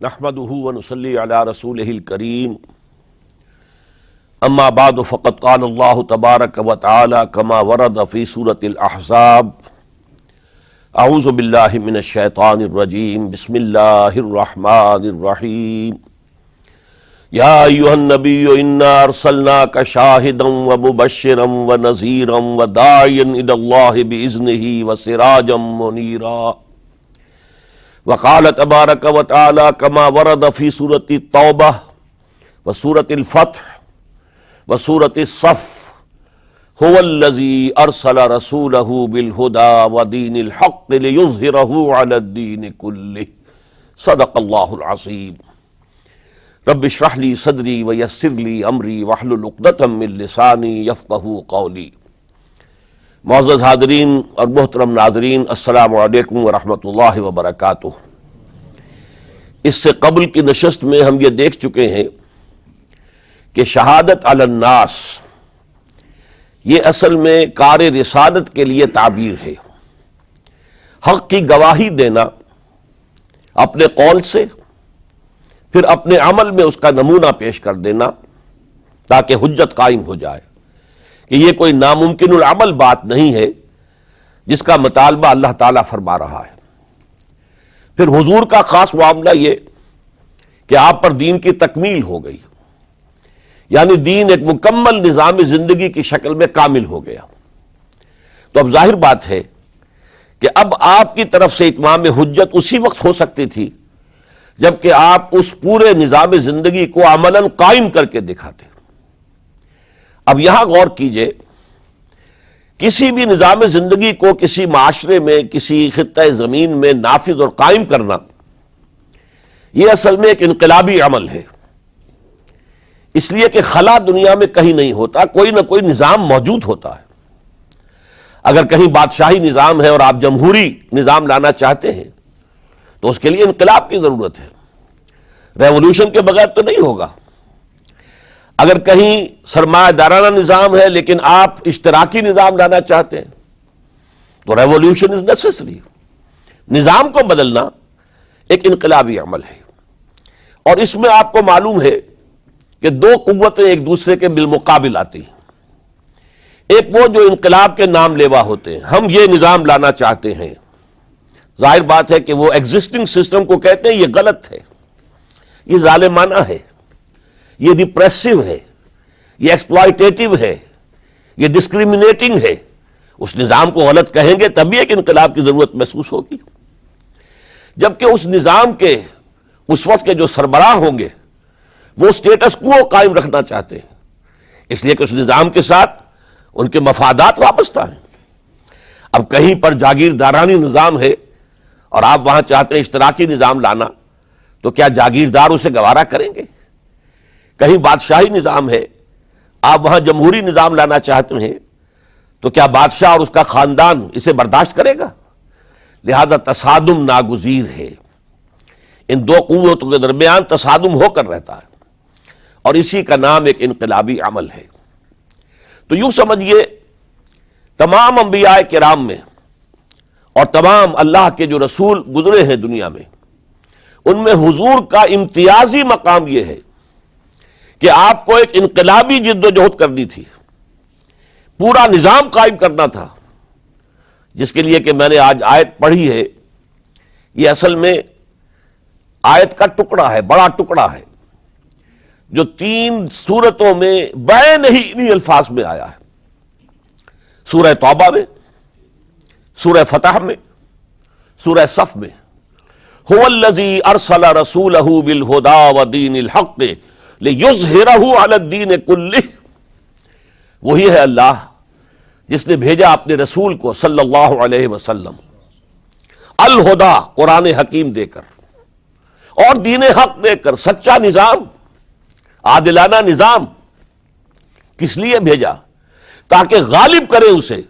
نحمده ونصلي على رسوله الكريم اما بعد فقد قال الله تبارك وتعالى كما ورد في سورة الأحزاب اعوذ بالله من الشيطان الرجيم بسم الله الرحمن الرحيم يا أيها النبي إنا أرسلناك شاهدا ومبشرا ونذيرا وداعيا إلى الله بإذنه وسراجا منيرا وقال تبارك وتعالى كما ورد في سورة التوبة وسورة الفتح وسورة الصف هو الذي أرسل رسوله بالهدى ودين الحق ليظهره على الدين كله صدق الله العظيم رب اشرح لي صدري ويسر لي أمري واحلل عقدة من لساني يفقهوا قولي۔ معزز حاضرین اور محترم ناظرین، السلام علیکم ورحمۃ اللہ وبرکاتہ۔ اس سے قبل کی نشست میں ہم یہ دیکھ چکے ہیں کہ شہادت علی الناس یہ اصل میں کار رسالت کے لیے تعبیر ہے۔ حق کی گواہی دینا اپنے قول سے، پھر اپنے عمل میں اس کا نمونہ پیش کر دینا تاکہ حجت قائم ہو جائے کہ یہ کوئی ناممکن العمل بات نہیں ہے جس کا مطالبہ اللہ تعالیٰ فرما رہا ہے۔ پھر حضور کا خاص معاملہ یہ کہ آپ پر دین کی تکمیل ہو گئی، یعنی دین ایک مکمل نظام زندگی کی شکل میں کامل ہو گیا۔ تو اب ظاہر بات ہے کہ اب آپ کی طرف سے اتمام حجت اسی وقت ہو سکتی تھی جبکہ آپ اس پورے نظام زندگی کو عملاً قائم کر کے دکھاتے۔ اب یہاں غور کیجئے، کسی بھی نظام زندگی کو کسی معاشرے میں، کسی خطہ زمین میں نافذ اور قائم کرنا یہ اصل میں ایک انقلابی عمل ہے، اس لیے کہ خلا دنیا میں کہیں نہیں ہوتا، کوئی نہ کوئی نظام موجود ہوتا ہے۔ اگر کہیں بادشاہی نظام ہے اور آپ جمہوری نظام لانا چاہتے ہیں تو اس کے لیے انقلاب کی ضرورت ہے، ریولوشن کے بغیر تو نہیں ہوگا۔ اگر کہیں سرمایہ دارانہ نظام ہے لیکن آپ اشتراکی نظام لانا چاہتے ہیں تو ریولوشن از نیسیسری۔ نظام کو بدلنا ایک انقلابی عمل ہے، اور اس میں آپ کو معلوم ہے کہ دو قوتیں ایک دوسرے کے بالمقابل آتی ہیں۔ ایک وہ جو انقلاب کے نام لیوا ہوتے ہیں، ہم یہ نظام لانا چاہتے ہیں۔ ظاہر بات ہے کہ وہ ایگزسٹنگ سسٹم کو کہتے ہیں یہ غلط ہے، یہ ظالمانہ ہے، یہ ڈپریسو ہے، یہ ایکسپلائٹیٹو ہے، یہ ڈسکریمنیٹنگ ہے۔ اس نظام کو غلط کہیں گے تبھی ایک انقلاب کی ضرورت محسوس ہوگی۔ جبکہ اس نظام کے اس وقت کے جو سربراہ ہوں گے وہ اسٹیٹس کو قائم رکھنا چاہتے ہیں، اس لیے کہ اس نظام کے ساتھ ان کے مفادات وابستہ ہیں۔ اب کہیں پر جاگیردارانی نظام ہے اور آپ وہاں چاہتے ہیں اشتراکی نظام لانا، تو کیا جاگیردار اسے گوارا کریں گے؟ کہیں بادشاہی نظام ہے، آپ وہاں جمہوری نظام لانا چاہتے ہیں تو کیا بادشاہ اور اس کا خاندان اسے برداشت کرے گا؟ لہذا تصادم ناگزیر ہے، ان دو قوتوں کے درمیان تصادم ہو کر رہتا ہے، اور اسی کا نام ایک انقلابی عمل ہے۔ تو یوں سمجھیے تمام انبیاء کرام میں اور تمام اللہ کے جو رسول گزرے ہیں دنیا میں، ان میں حضور کا امتیازی مقام یہ ہے کہ آپ کو ایک انقلابی جد و جہد کرنی تھی، پورا نظام قائم کرنا تھا، جس کے لیے کہ میں نے آج آیت پڑھی ہے، یہ اصل میں آیت کا ٹکڑا ہے، بڑا ٹکڑا ہے، جو 3 سورتوں میں بین ہی انہی الفاظ میں آیا ہے۔ سورہ توبہ میں، سورہ فتح میں، سورہ صف میں۔ هو الذی ارسل رسولہ بالہدی ودین الحق لِیُظْہِرَہُ عَلَى الدِّینِ کُلِّہ، وہی ہے اللہ جس نے بھیجا اپنے رسول کو صلی اللہ علیہ وسلم الہدا، قرآن حکیم دے کر اور دین حق دے کر، سچا نظام، عادلانہ نظام۔ کس لیے بھیجا؟ تاکہ غالب کرے اسے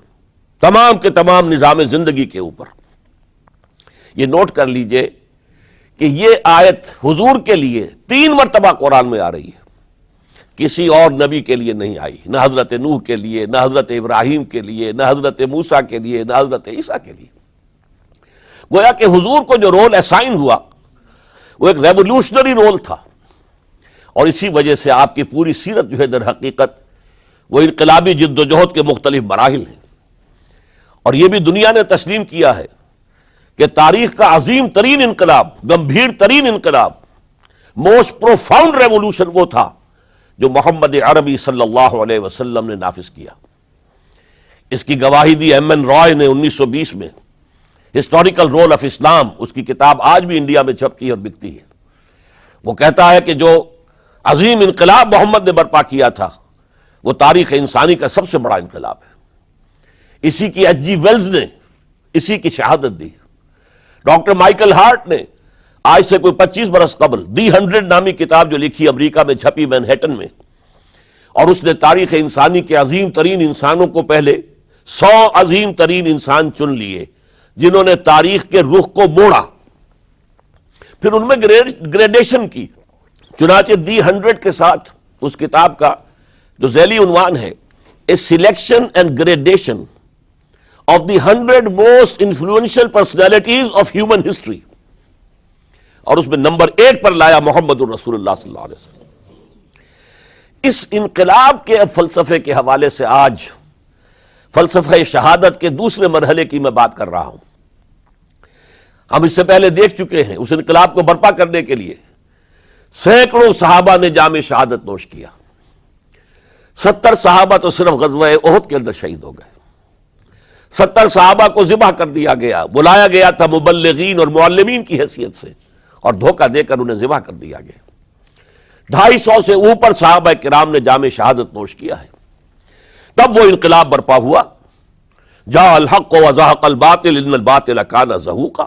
تمام کے تمام نظام زندگی کے اوپر۔ یہ نوٹ کر لیجئے کہ یہ آیت حضور کے لیے 3 مرتبہ قرآن میں آ رہی ہے، کسی اور نبی کے لیے نہیں آئی، نہ حضرت نوح کے لیے، نہ حضرت ابراہیم کے لیے، نہ حضرت موسیٰ کے لیے، نہ حضرت عیسیٰ کے لیے۔ گویا کہ حضور کو جو رول اسائن ہوا وہ ایک ریولوشنری رول تھا، اور اسی وجہ سے آپ کی پوری سیرت جو ہے در حقیقت وہ انقلابی جد و جہد کے مختلف مراحل ہیں. اور یہ بھی دنیا نے تسلیم کیا ہے کہ تاریخ کا عظیم ترین انقلاب، گمبھیر ترین انقلاب، موسٹ پروفاؤنڈ ریولوشن وہ تھا جو محمد عربی صلی اللہ علیہ وسلم نے نافذ کیا. اس کی گواہی دی ایم این رائے نے 1920 میں، ہسٹوریکل رول آف اسلام، اس کی کتاب آج بھی انڈیا میں چھپتی ہے اور بکتی ہے. وہ کہتا ہے کہ جو عظیم انقلاب محمد نے برپا کیا تھا وہ تاریخ انسانی کا سب سے بڑا انقلاب ہے. اسی کی ایچ جی ویلز نے اسی کی شہادت دی. ڈاکٹر مائیکل ہارٹ نے آج سے کوئی 25 برس قبل دی 100 نامی کتاب جو لکھی، امریکہ میں چھپی مینہٹن میں، اور اس نے تاریخ انسانی کے عظیم ترین انسانوں کو پہلے 100 عظیم ترین انسان چن لیے جنہوں نے تاریخ کے رخ کو موڑا، پھر ان میں گریڈیشن کی. چنانچہ دی 100 کے ساتھ اس کتاب کا جو ذیلی عنوان ہے a selection and gradation of the 100 most influential personalities of human history, اور اس میں نمبر 1 پر لایا محمد الرسول اللہ صلی اللہ علیہ وسلم. اس انقلاب کے فلسفے کے حوالے سے آج فلسفہ شہادت کے دوسرے مرحلے کی میں بات کر رہا ہوں. ہم اس سے پہلے دیکھ چکے ہیں اس انقلاب کو برپا کرنے کے لیے سینکڑوں صحابہ نے جام شہادت نوش کیا. 70 صحابہ تو صرف غزوہ احد کے اندر شہید ہو گئے. 70 صحابہ کو ذبح کر دیا گیا، بلایا گیا تھا مبلغین اور معلمین کی حیثیت سے، اور دھوکہ دے کر انہیں ذبح کر دیا گیا. 250 سے اوپر صحابہ کرام نے جام شہادت نوش کیا ہے. تب وہ انقلاب برپا ہوا. جاء الحق وزهق الباطل ان الباطل كان زهوقا.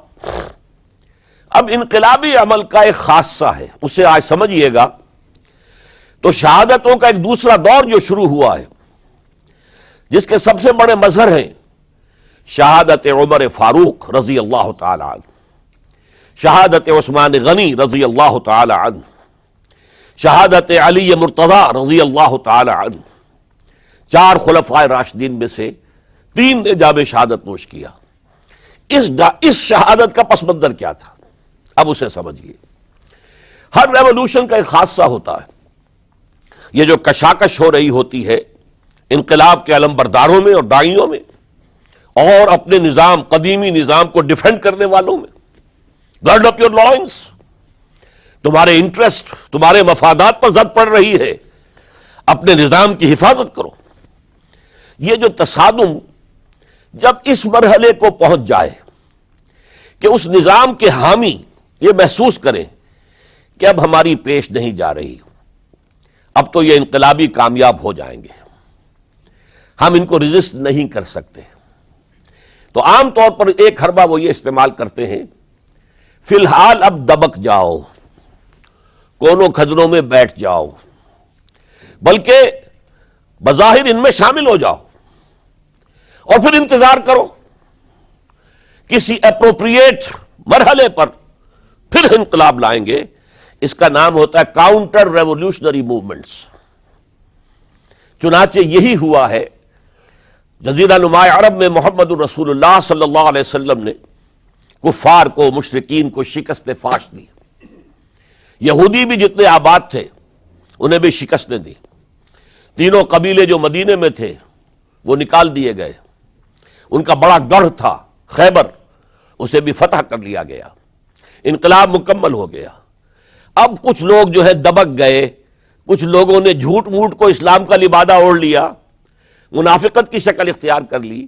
اب انقلابی عمل کا ایک خاصہ ہے، اسے آج سمجھیے گا. تو شہادتوں کا ایک دوسرا دور جو شروع ہوا ہے، جس کے سب سے بڑے مظہر ہیں شہادت عمر فاروق رضی اللہ تعالی عنہ، شہادت عثمان غنی رضی اللہ تعالی عنہ، شہادت علی مرتضی رضی اللہ تعالی عنہ. 4 خلفائے راشدین میں سے 3 نے جام شہادت نوش کیا. اس شہادت کا پس منظر کیا تھا، اب اسے سمجھیے. ہر ریولوشن کا ایک خاصہ ہوتا ہے. یہ جو کشاکش ہو رہی ہوتی ہے انقلاب کے علمبرداروں میں اور داعیوں میں، اور اپنے نظام، قدیمی نظام کو ڈیفینڈ کرنے والوں میں، گارڈ اپ یور لائنس، تمہارے انٹرسٹ، تمہارے مفادات پر زد پڑ رہی ہے، اپنے نظام کی حفاظت کرو. یہ جو تصادم جب اس مرحلے کو پہنچ جائے کہ اس نظام کے حامی یہ محسوس کریں کہ اب ہماری پیش نہیں جا رہی، اب تو یہ انقلابی کامیاب ہو جائیں گے، ہم ان کو ریزسٹ نہیں کر سکتے، تو عام طور پر ایک حربہ وہ یہ استعمال کرتے ہیں، فی الحال اب دبک جاؤ، کونوں کھجروں میں بیٹھ جاؤ، بلکہ بظاہر ان میں شامل ہو جاؤ، اور پھر انتظار کرو کسی اپروپریٹ مرحلے پر پھر انقلاب لائیں گے. اس کا نام ہوتا ہے کاؤنٹر ریولوشنری موومنٹس. چنانچہ یہی ہوا ہے. جزیرہ نما عرب میں محمد الرسول اللہ صلی اللہ علیہ وسلم نے کفار کو، مشرکین کو شکست فاش دی. یہودی بھی جتنے آباد تھے انہیں بھی شکستیں دی. 3 قبیلے جو مدینے میں تھے وہ نکال دیے گئے. ان کا بڑا گڑھ تھا خیبر، اسے بھی فتح کر لیا گیا. انقلاب مکمل ہو گیا. اب کچھ لوگ جو ہے دبک گئے، کچھ لوگوں نے جھوٹ موٹ کو اسلام کا لبادہ اوڑھ لیا، منافقت کی شکل اختیار کر لی.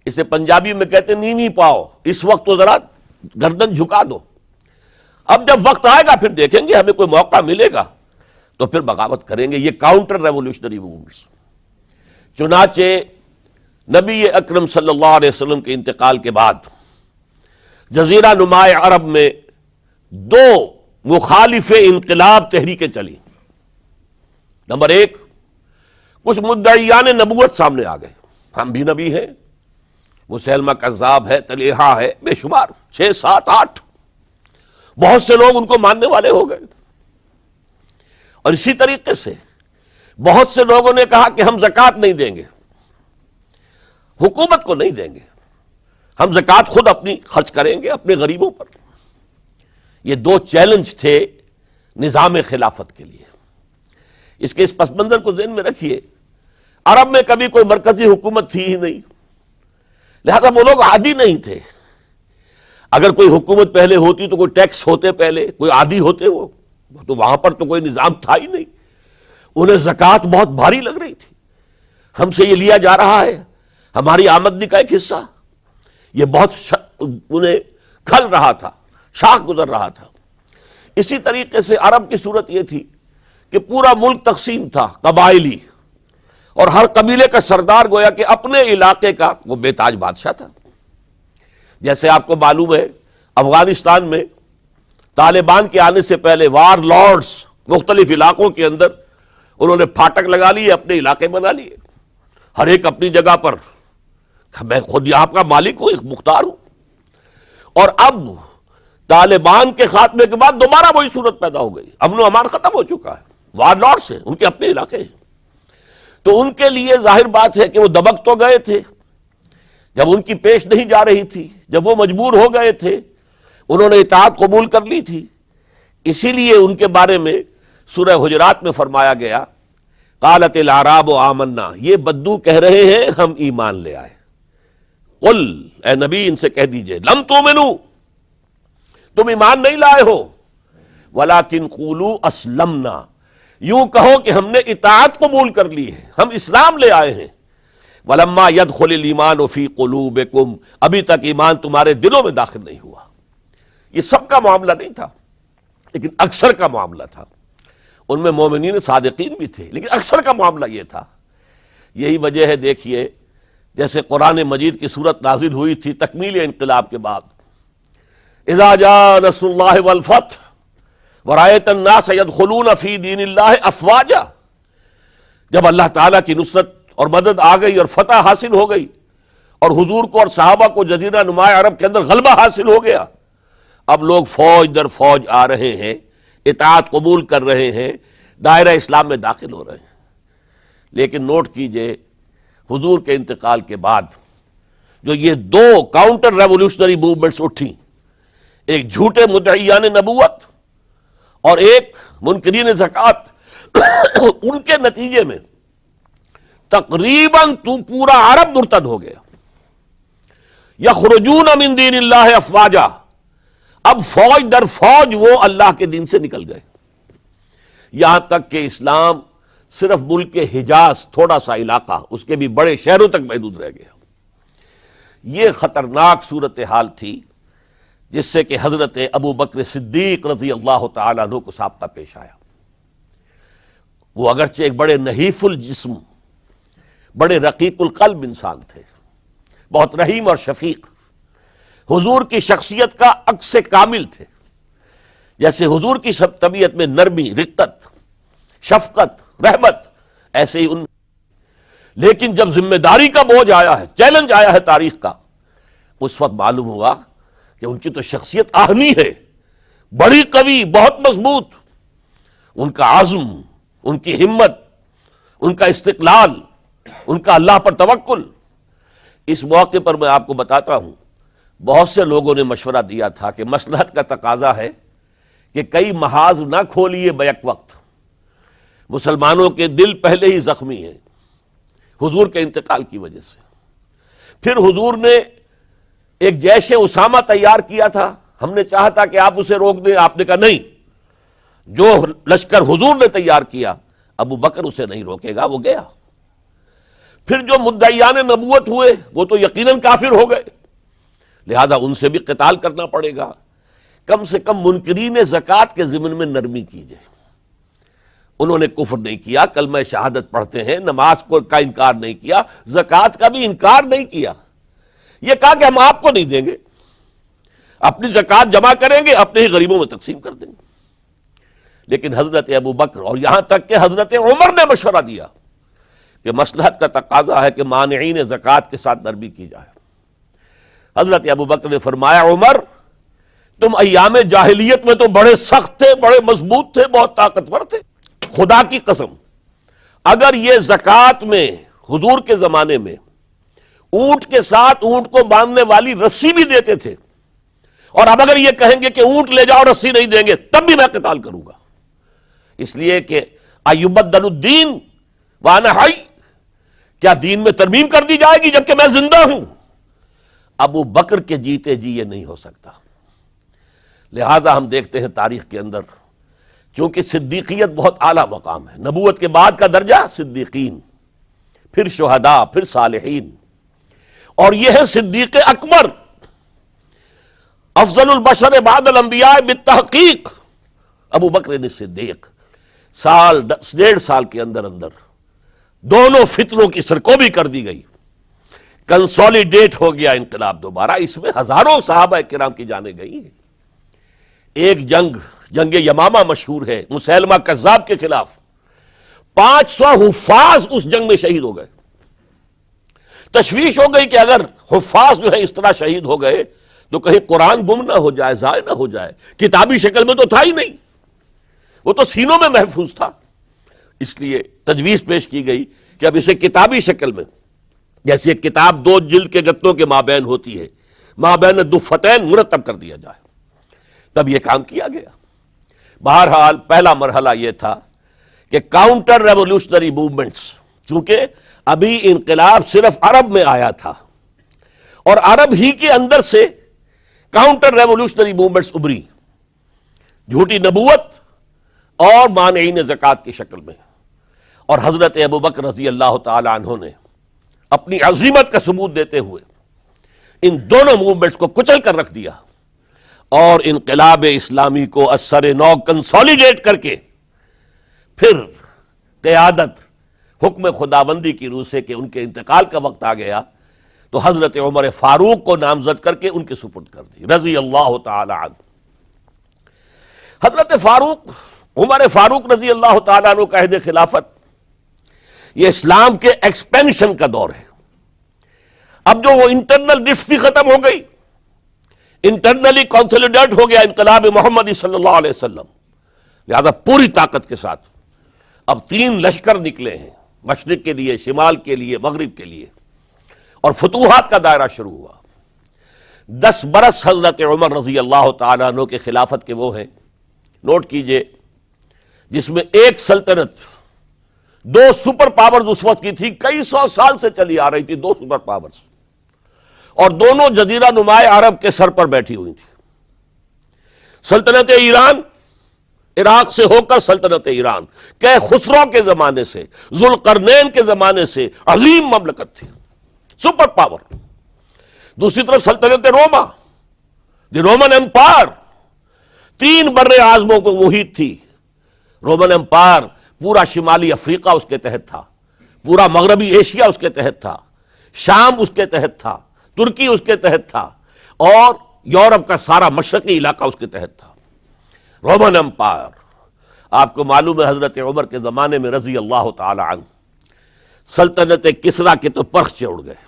اسے پنجابی میں کہتے نیوی پاؤ، اس وقت تو ذرا گردن جھکا دو، اب جب وقت آئے گا پھر دیکھیں گے، ہمیں کوئی موقع ملے گا تو پھر بغاوت کریں گے. یہ کاؤنٹر ریولوشنری موومنٹس. چنانچہ نبی اکرم صلی اللہ علیہ وسلم کے انتقال کے بعد جزیرہ نما عرب میں 2 مخالف انقلاب تحریکیں چلی. نمبر 1، کچھ مدعیان نبوت سامنے آ گئے، ہم بھی نبی ہیں، مسیلمہ کذاب ہے، طلیحہ ہے، بے شمار 6، 7، 8 بہت سے لوگ ان کو ماننے والے ہو گئے. اور اسی طریقے سے بہت سے لوگوں نے کہا کہ ہم زکوٰۃ نہیں دیں گے، حکومت کو نہیں دیں گے، ہم زکوٰۃ خود اپنی خرچ کریں گے اپنے غریبوں پر. یہ دو چیلنج تھے نظام خلافت کے لیے. اس کے اس پس منظر کو ذہن میں رکھیے. عرب میں کبھی کوئی مرکزی حکومت تھی ہی نہیں، لہذا وہ لوگ عادی نہیں تھے. اگر کوئی حکومت پہلے ہوتی تو کوئی ٹیکس ہوتے، پہلے کوئی عادی ہوتے، وہ تو وہاں پر تو کوئی نظام تھا ہی نہیں. انہیں زکوٰۃ بہت بھاری لگ رہی تھی. ہم سے یہ لیا جا رہا ہے، ہماری آمدنی کا ایک حصہ، یہ بہت انہیں کھل رہا تھا، شاخ گزر رہا تھا. اسی طریقے سے عرب کی صورت یہ تھی کہ پورا ملک تقسیم تھا، قبائلی، اور ہر قبیلے کا سردار گویا کہ اپنے علاقے کا وہ بے تاج بادشاہ تھا. جیسے آپ کو معلوم ہے افغانستان میں طالبان کے آنے سے پہلے وار لارڈز مختلف علاقوں کے اندر انہوں نے پھاٹک لگا لیے، اپنے علاقے بنا لیے، ہر ایک اپنی جگہ پر. میں خود یہاں کا مالک ہوں، ایک مختار ہوں. اور اب طالبان کے خاتمے کے بعد دوبارہ وہی صورت پیدا ہو گئی، امن و امان ختم ہو چکا ہے. وار لارڈز ہیں، ان کے اپنے علاقے ہیں. تو ان کے لیے ظاہر بات ہے کہ وہ دبک تو گئے تھے جب ان کی پیش نہیں جا رہی تھی، جب وہ مجبور ہو گئے تھے، انہوں نے اطاعت قبول کر لی تھی. اسی لیے ان کے بارے میں سورہ حجرات میں فرمایا گیا قالت الاعراب آمنا، یہ بدو کہہ رہے ہیں ہم ایمان لے آئے. قل، اے نبی ان سے کہہ دیجئے، لم تؤمنوا، تم ایمان نہیں لائے ہو، ولکن قولوا اسلمنا، یوں کہو کہ ہم نے اطاعت قبول کر لی ہے، ہم اسلام لے آئے ہیں. ولما يدخل الايمان في قلوبكم، ابھی تک ایمان تمہارے دلوں میں داخل نہیں ہوا. یہ سب کا معاملہ نہیں تھا، لیکن اکثر کا معاملہ تھا. ان میں مومنین صادقین بھی تھے، لیکن اکثر کا معاملہ یہ تھا. یہی وجہ ہے، دیکھیے جیسے قرآن مجید کی صورت نازل ہوئی تھی تکمیل انقلاب کے بعد، اذا جاء نصر اللہ والفتح ورأیت الناس يدخلون فی دین اللہ افواجا، جب اللہ تعالیٰ کی نصرت اور مدد آ گئی اور فتح حاصل ہو گئی اور حضور کو اور صحابہ کو جزیرہ نما عرب کے اندر غلبہ حاصل ہو گیا، اب لوگ فوج در فوج آ رہے ہیں، اطاعت قبول کر رہے ہیں، دائرہ اسلام میں داخل ہو رہے ہیں. لیکن نوٹ کیجئے حضور کے انتقال کے بعد جو یہ دو کاؤنٹر ریولوشنری موومنٹس اٹھی، ایک جھوٹے مدعیان نبوت اور ایک منکرین زکوٰۃ، ان کے نتیجے میں تقریباً تو پورا عرب مرتد ہو گیا. یخرجون من دین اللہ افواجا، اب فوج در فوج وہ اللہ کے دین سے نکل گئے، یہاں تک کہ اسلام صرف ملک حجاز، تھوڑا سا علاقہ، اس کے بھی بڑے شہروں تک محدود رہ گیا. یہ خطرناک صورتحال تھی جس سے کہ حضرت ابو بکر صدیق رضی اللہ تعالیٰ عنہ کو سابقہ پیش آیا. وہ اگرچہ ایک بڑے نحیف الجسم، بڑے رقیق القلب انسان تھے، بہت رحیم اور شفیق، حضور کی شخصیت کا عکس کامل تھے. جیسے حضور کی سب طبیعت میں نرمی، رقت، شفقت، رحمت، ایسے ہی ان. لیکن جب ذمہ داری کا بوجھ آیا ہے، چیلنج آیا ہے تاریخ کا، اس وقت معلوم ہوا کہ ان کی تو شخصیت آہنی ہے، بڑی قوی، بہت مضبوط. ان کا عزم، ان کی ہمت، ان کا استقلال، ان کا اللہ پر توکل. اس موقع پر میں آپ کو بتاتا ہوں، بہت سے لوگوں نے مشورہ دیا تھا کہ مصلحت کا تقاضا ہے کہ کئی محاذ نہ کھولیے بیک وقت. مسلمانوں کے دل پہلے ہی زخمی ہیں حضور کے انتقال کی وجہ سے. پھر حضور نے ایک جیش اسامہ تیار کیا تھا، ہم نے چاہا تھا کہ آپ اسے روک دیں، آپ نے کہا نہیں، جو لشکر حضور نے تیار کیا ابو بکر اسے نہیں روکے گا، وہ گیا. پھر جو مدعیان نبوت ہوئے وہ تو یقیناً کافر ہو گئے، لہذا ان سے بھی قتال کرنا پڑے گا. کم سے کم منکرین زکوٰۃ کے ضمن میں نرمی کیجئے. انہوں نے کفر نہیں کیا، کلمہ شہادت پڑھتے ہیں، نماز کا انکار نہیں کیا، زکوٰۃ کا بھی انکار نہیں کیا. یہ کہا کہ ہم آپ کو نہیں دیں گے، اپنی زکوٰۃ جمع کریں گے، اپنے ہی غریبوں میں تقسیم کر دیں گے. لیکن حضرت ابو بکر اور یہاں تک کہ حضرت عمر نے مشورہ دیا کہ مصلحت کا تقاضا ہے کہ مانعین زکوٰۃ کے ساتھ نرمی کی جائے. حضرت ابو بکر نے فرمایا عمر، تم ایام جاہلیت میں تو بڑے سخت تھے، بڑے مضبوط تھے، بہت طاقتور تھے. خدا کی قسم اگر یہ زکوٰۃ میں حضور کے زمانے میں اونٹ کے ساتھ اونٹ کو باندھنے والی رسی بھی دیتے تھے اور اب اگر یہ کہیں گے کہ اونٹ لے جاؤ رسی نہیں دیں گے تب بھی میں قتال کروں گا، اس لیے کہ ایبدل الدین وانا حی، کیا دین میں ترمیم کر دی جائے گی جبکہ میں زندہ ہوں؟ ابو بکر کے جیتے جی یہ نہیں ہو سکتا۔ لہذا ہم دیکھتے ہیں تاریخ کے اندر، چونکہ صدیقیت بہت اعلیٰ مقام ہے، نبوت کے بعد کا درجہ صدیقین، پھر شہداء، پھر صالحین، اور یہ ہے صدیق اکبر، افضل البشر بعد الانبیاء بالتحقیق ابو بکر صدیق۔ سال 1.5 سال کے اندر دونوں فتنوں کی سرکوبی کر دی گئی، کنسولیڈیٹ ہو گیا انقلاب دوبارہ، اس میں ہزاروں صحابہ کرام کی جانیں گئی ہیں۔ ایک جنگ یمامہ مشہور ہے، مسیلمہ کذاب کے خلاف 500 حفاظ اس جنگ میں شہید ہو گئے۔ تشویش ہو گئی کہ اگر حفاظ جو ہے اس طرح شہید ہو گئے تو کہیں قرآن گم نہ ہو جائے، ضائع نہ ہو جائے، کتابی شکل میں تو تھا ہی نہیں، وہ تو سینوں میں محفوظ تھا۔ اس لیے تجویز پیش کی گئی کہ اب اسے کتابی شکل میں، جیسے ایک کتاب 2 جلد کے گتوں کے مابین ہوتی ہے، مابین دفتین مرتب کر دیا جائے۔ تب یہ کام کیا گیا۔ بہرحال پہلا مرحلہ یہ تھا کہ کاؤنٹر ریولوشنری موومنٹس، چونکہ ابھی انقلاب صرف عرب میں آیا تھا اور عرب ہی کے اندر سے کاؤنٹر ریولوشنری موومنٹس ابری، جھوٹی نبوت اور مانعین زکوٰۃ کی شکل میں، اور حضرت ابوبکر رضی اللہ تعالی عنہ نے اپنی عظیمت کا ثبوت دیتے ہوئے ان دونوں موومنٹس کو کچل کر رکھ دیا اور انقلاب اسلامی کو اثر نو کنسولیڈیٹ کر کے پھر قیادت حکم خداوندی کی روح سے کہ ان کے انتقال کا وقت آ گیا تو حضرت عمر فاروق کو نامزد کر کے ان کے سپرد کر دی رضی اللہ تعالی عنہ۔ حضرت عمر فاروق رضی اللہ تعالیٰ عنہ کا عہد خلافت یہ اسلام کے ایکسپینشن کا دور ہے۔ اب جو وہ انٹرنل ڈفتی ختم ہو گئی، انٹرنلی کنسولیڈیٹ ہو گیا انقلاب محمدی صلی اللہ علیہ وسلم، لہذا پوری طاقت کے ساتھ اب 3 لشکر نکلے ہیں، مشرق کے لیے، شمال کے لیے، مغرب کے لیے، اور فتوحات کا دائرہ شروع ہوا۔ 10 برس حضرت عمر رضی اللہ تعالیٰ عنہ کے خلافت کے وہ ہیں، نوٹ کیجئے، جس میں ایک سلطنت 2 سپر پاورز اس وقت کی تھی، کئی 100 سال سے چلی آ رہی تھی، 2 سپر پاورز، اور دونوں جزیرہ نمائے عرب کے سر پر بیٹھی ہوئی تھی۔ سلطنت ایران، عراق سے ہو کر سلطنت ایران، کہ خسرو کے زمانے سے، ذوالقرنین کے زمانے سے عظیم مملکت تھی، سپر پاور۔ دوسری طرف سلطنت روما، دی رومن امپائر، 3 بر اعظموں کو محیط تھی۔ رومن امپائر پورا شمالی افریقہ اس کے تحت تھا، پورا مغربی ایشیا اس کے تحت تھا، شام اس کے تحت تھا، ترکی اس کے تحت تھا، اور یورپ کا سارا مشرقی علاقہ اس کے تحت تھا۔ رومن امپائر، آپ کو معلوم ہے حضرت عمر کے زمانے میں رضی اللہ تعالی عنہ سلطنت کسریٰ کے تو پرخچے اڑ گئے،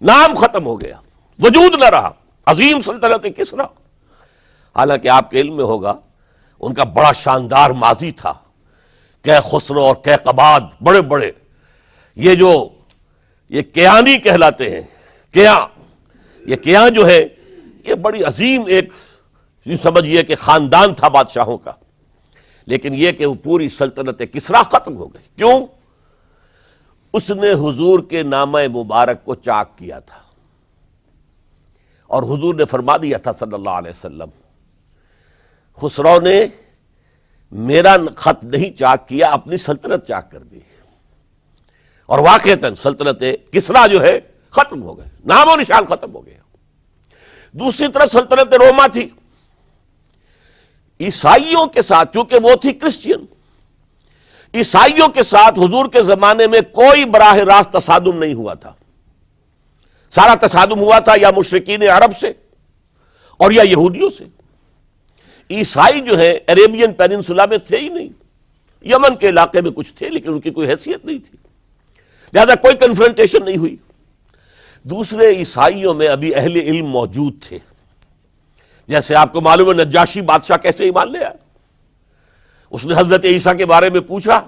نام ختم ہو گیا، وجود نہ رہا عظیم سلطنت کسریٰ۔ حالانکہ آپ کے علم میں ہوگا ان کا بڑا شاندار ماضی تھا، کہ خسرو اور کیقباد، بڑے بڑے یہ کیانی کہلاتے ہیں، یہ کیاں جو ہے یہ بڑی عظیم ایک یوں سمجھیے کہ خاندان تھا بادشاہوں کا، لیکن یہ کہ وہ پوری سلطنت کسریٰ ختم ہو گئی۔ کیوں؟ اس نے حضور کے نامہ مبارک کو چاک کیا تھا، اور حضور نے فرما دیا تھا صلی اللہ علیہ وسلم، خسرو نے میرا خط نہیں چاک کیا، اپنی سلطنت چاک کر دی، اور واقعتاً سلطنت کسریٰ جو ہے ختم ہو گئے، نام و نشان ختم ہو گیا۔ دوسری طرف سلطنت روما تھی، عیسائیوں کے ساتھ، چونکہ وہ تھی کرسچین، عیسائیوں کے ساتھ حضور کے زمانے میں کوئی براہ راست تصادم نہیں ہوا تھا، سارا تصادم ہوا تھا یا مشرکین عرب سے اور یا یہودیوں سے۔ عیسائی جو ہے عربین پیننسولا میں تھے ہی نہیں، یمن کے علاقے میں کچھ تھے لیکن ان کی کوئی حیثیت نہیں تھی، لہذا کوئی کنفرنٹیشن نہیں ہوئی۔ دوسرے عیسائیوں میں ابھی اہل علم موجود تھے، جیسے آپ کو معلوم ہے نجاشی بادشاہ کیسے ایمان لے آیا، اس نے حضرت عیسیٰ کے بارے میں پوچھا،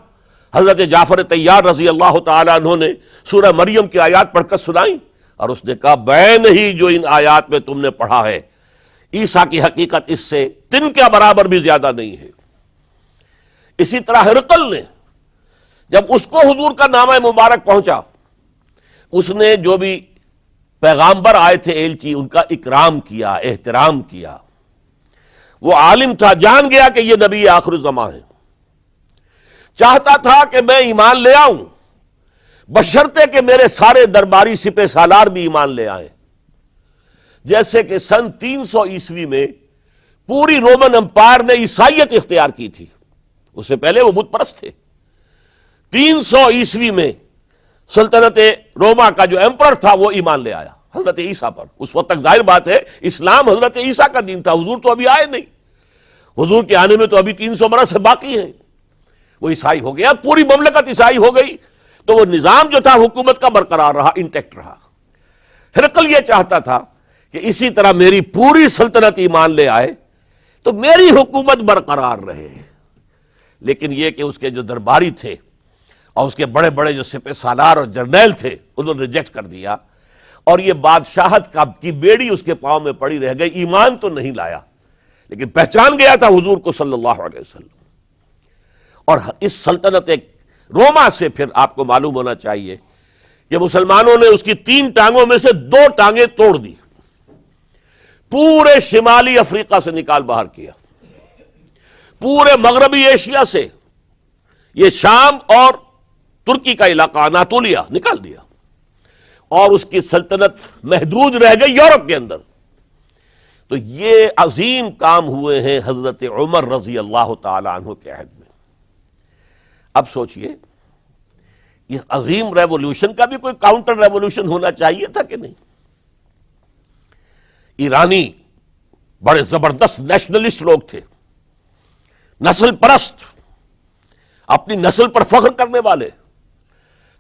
حضرت جعفر طیار رضی اللہ تعالیٰ عنہ نے سورہ مریم کی آیات پڑھ کر سنائی، اور اس نے کہا بین ہی جو ان آیات میں تم نے پڑھا ہے عیسیٰ کی حقیقت اس سے تن کے برابر بھی زیادہ نہیں ہے۔ اسی طرح ہرقل نے جب اس کو حضور کا نامہ مبارک پہنچا، اس نے جو بھی پیغامبر آئے تھے ایلچی، ان کا اکرام کیا، احترام کیا۔ وہ عالم تھا، جان گیا کہ یہ نبی آخر الزماں ہے، چاہتا تھا کہ میں ایمان لے آؤں بشرطے کہ میرے سارے درباری سپہ سالار بھی ایمان لے آئیں۔ جیسے کہ سن 300 عیسوی میں پوری رومن امپائر نے عیسائیت اختیار کی تھی، اس سے پہلے وہ بت پرست تھے۔ 300 عیسوی میں سلطنت روما کا جو ایمپرر تھا وہ ایمان لے آیا حضرت عیسیٰ پر۔ اس وقت تک ظاہر بات ہے اسلام حضرت عیسیٰ کا دین تھا، حضور تو ابھی آئے نہیں، حضور کے آنے میں تو ابھی 300 برس سے باقی ہیں۔ وہ عیسائی ہو گیا، پوری مملکت عیسائی ہو گئی، تو وہ نظام جو تھا حکومت کا برقرار رہا، انٹیکٹ رہا۔ ہرقل یہ چاہتا تھا کہ اسی طرح میری پوری سلطنت ایمان لے آئے تو میری حکومت برقرار رہے، لیکن یہ کہ اس کے جو درباری تھے اور اس کے بڑے بڑے جو سپہ سالار اور جرنیل تھے انہوں نے ریجیکٹ کر دیا، اور یہ بادشاہت کی بیڑی اس کے پاؤں میں پڑی رہ گئی۔ ایمان تو نہیں لایا لیکن پہچان گیا تھا حضور کو صلی اللہ علیہ وسلم۔ اور اس سلطنت روما سے پھر آپ کو معلوم ہونا چاہیے کہ مسلمانوں نے اس کی 3 ٹانگوں میں سے 2 ٹانگیں توڑ دی، پورے شمالی افریقہ سے نکال باہر کیا، پورے مغربی ایشیا سے، یہ شام اور ترکی کا علاقہ اناطولیہ نکال دیا، اور اس کی سلطنت محدود رہ گئی یورپ کے اندر۔ تو یہ عظیم کام ہوئے ہیں حضرت عمر رضی اللہ تعالی عنہ کے عہد میں۔ اب سوچئے اس عظیم ریولوشن کا بھی کوئی کاؤنٹر ریولوشن ہونا چاہیے تھا کہ نہیں؟ ایرانی بڑے زبردست نیشنلسٹ لوگ تھے، نسل پرست، اپنی نسل پر فخر کرنے والے،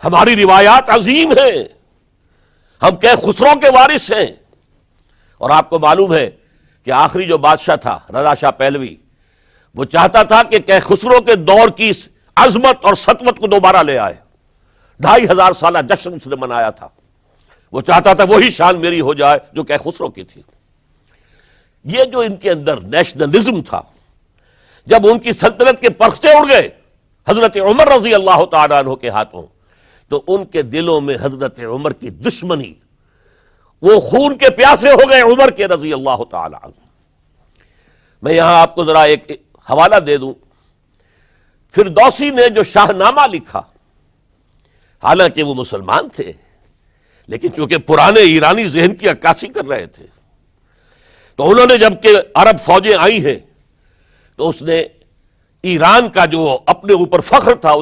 ہماری روایات عظیم ہیں، ہم خسرو کے وارث ہیں۔ اور آپ کو معلوم ہے کہ آخری جو بادشاہ تھا رضا شاہ پہلوی، وہ چاہتا تھا کہ خسرو کے دور کی عظمت اور سطوت کو دوبارہ لے آئے۔ 2500 سالہ جشن اس نے منایا تھا، وہ چاہتا تھا وہی شان میری ہو جائے جو خسرو کی تھی۔ یہ جو ان کے اندر نیشنلزم تھا، جب ان کی سلطنت کے پرخچے اڑ گئے حضرت عمر رضی اللہ تعالیٰ عنہ کے ہاتھوں، تو ان کے دلوں میں حضرت عمر کی دشمنی، وہ خون کے پیاسے ہو گئے عمر کے رضی اللہ تعالی عنہ۔ میں یہاں آپ کو ذرا ایک حوالہ دے دوں، فردوسی نے جو شاہ نامہ لکھا، حالانکہ وہ مسلمان تھے لیکن چونکہ پرانے ایرانی ذہن کی عکاسی کر رہے تھے، تو انہوں نے جب کہ عرب فوجیں آئی ہیں تو اس نے ایران کا جو اپنے اوپر فخر تھا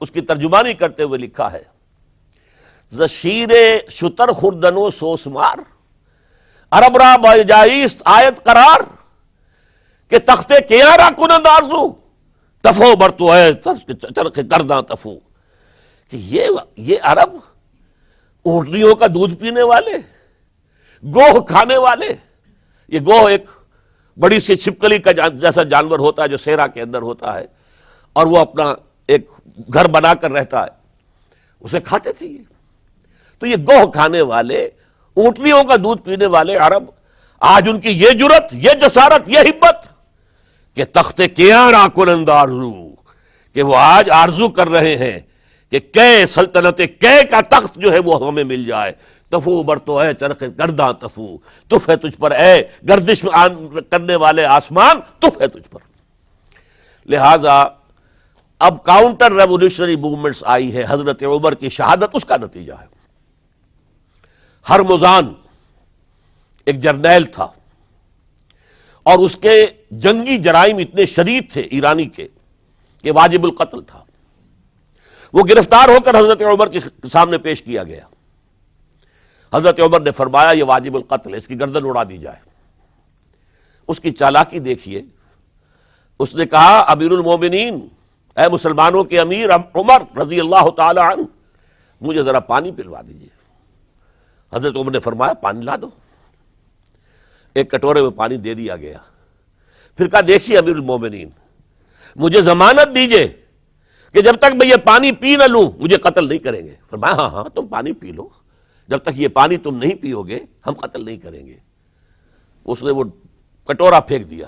اس کی ترجمانی کرتے ہوئے لکھا ہے، زشیر شتر خوردن و سوسمار عرب را بجائیست آیت قرار کہ تخت کیارا کنند آرزو تفو برتو ہے چرخ کرداں تفو، کہ یہ عرب اونٹنیوں کا دودھ پینے والے، گوہ کھانے والے، یہ گوہ ایک بڑی سی چھپکلی کا جیسا جانور ہوتا ہے جو صحرا کے اندر ہوتا ہے، اور وہ اپنا ایک گھر بنا کر رہتا ہے، اسے کھاتے تھے یہ۔ تو یہ گوہ کھانے والے، اونٹنیوں کا دودھ پینے والے عرب، آج ان کی یہ جرت، یہ جسارت، یہ ہمت کہ تخت کیارا کنند آرزو، کہ وہ آج آرزو کر رہے ہیں کہ سلطنت کا تخت جو ہے وہ ہمیں مل جائے۔ تفو برتو ہے چرخ گرداں تفو، تف ہے تجھ پر اے گردش کرنے والے آسمان، تف ہے تجھ پر۔ لہذا اب کاؤنٹر ریولوشنری موومنٹس آئی ہے، حضرت عمر کی شہادت اس کا نتیجہ ہے۔ ہرمزان ایک جرنیل تھا اور اس کے جنگی جرائم اتنے شدید تھے ایرانی کے کہ واجب القتل تھا۔ وہ گرفتار ہو کر حضرت عمر کے سامنے پیش کیا گیا۔ حضرت عمر نے فرمایا یہ واجب القتل ہے، اس کی گردن اڑا دی جائے۔ اس کی چالاکی دیکھیے، اس نے کہا امیر المومنین، اے مسلمانوں کے امیر عمر رضی اللہ تعالی عنہ، مجھے ذرا پانی پلوا دیجیے۔ حضرت عمر نے فرمایا پانی لا دو۔ ایک کٹورے میں پانی دے دیا گیا، پھر کہا دیکھیے امیر المومنین، مجھے ضمانت دیجیے کہ جب تک میں یہ پانی پی نہ لوں مجھے قتل نہیں کریں گے۔ فرمایا ہاں ہاں تم پانی پی لو، جب تک یہ پانی تم نہیں پیو گے ہم قتل نہیں کریں گے۔ اس نے وہ کٹورا پھینک دیا،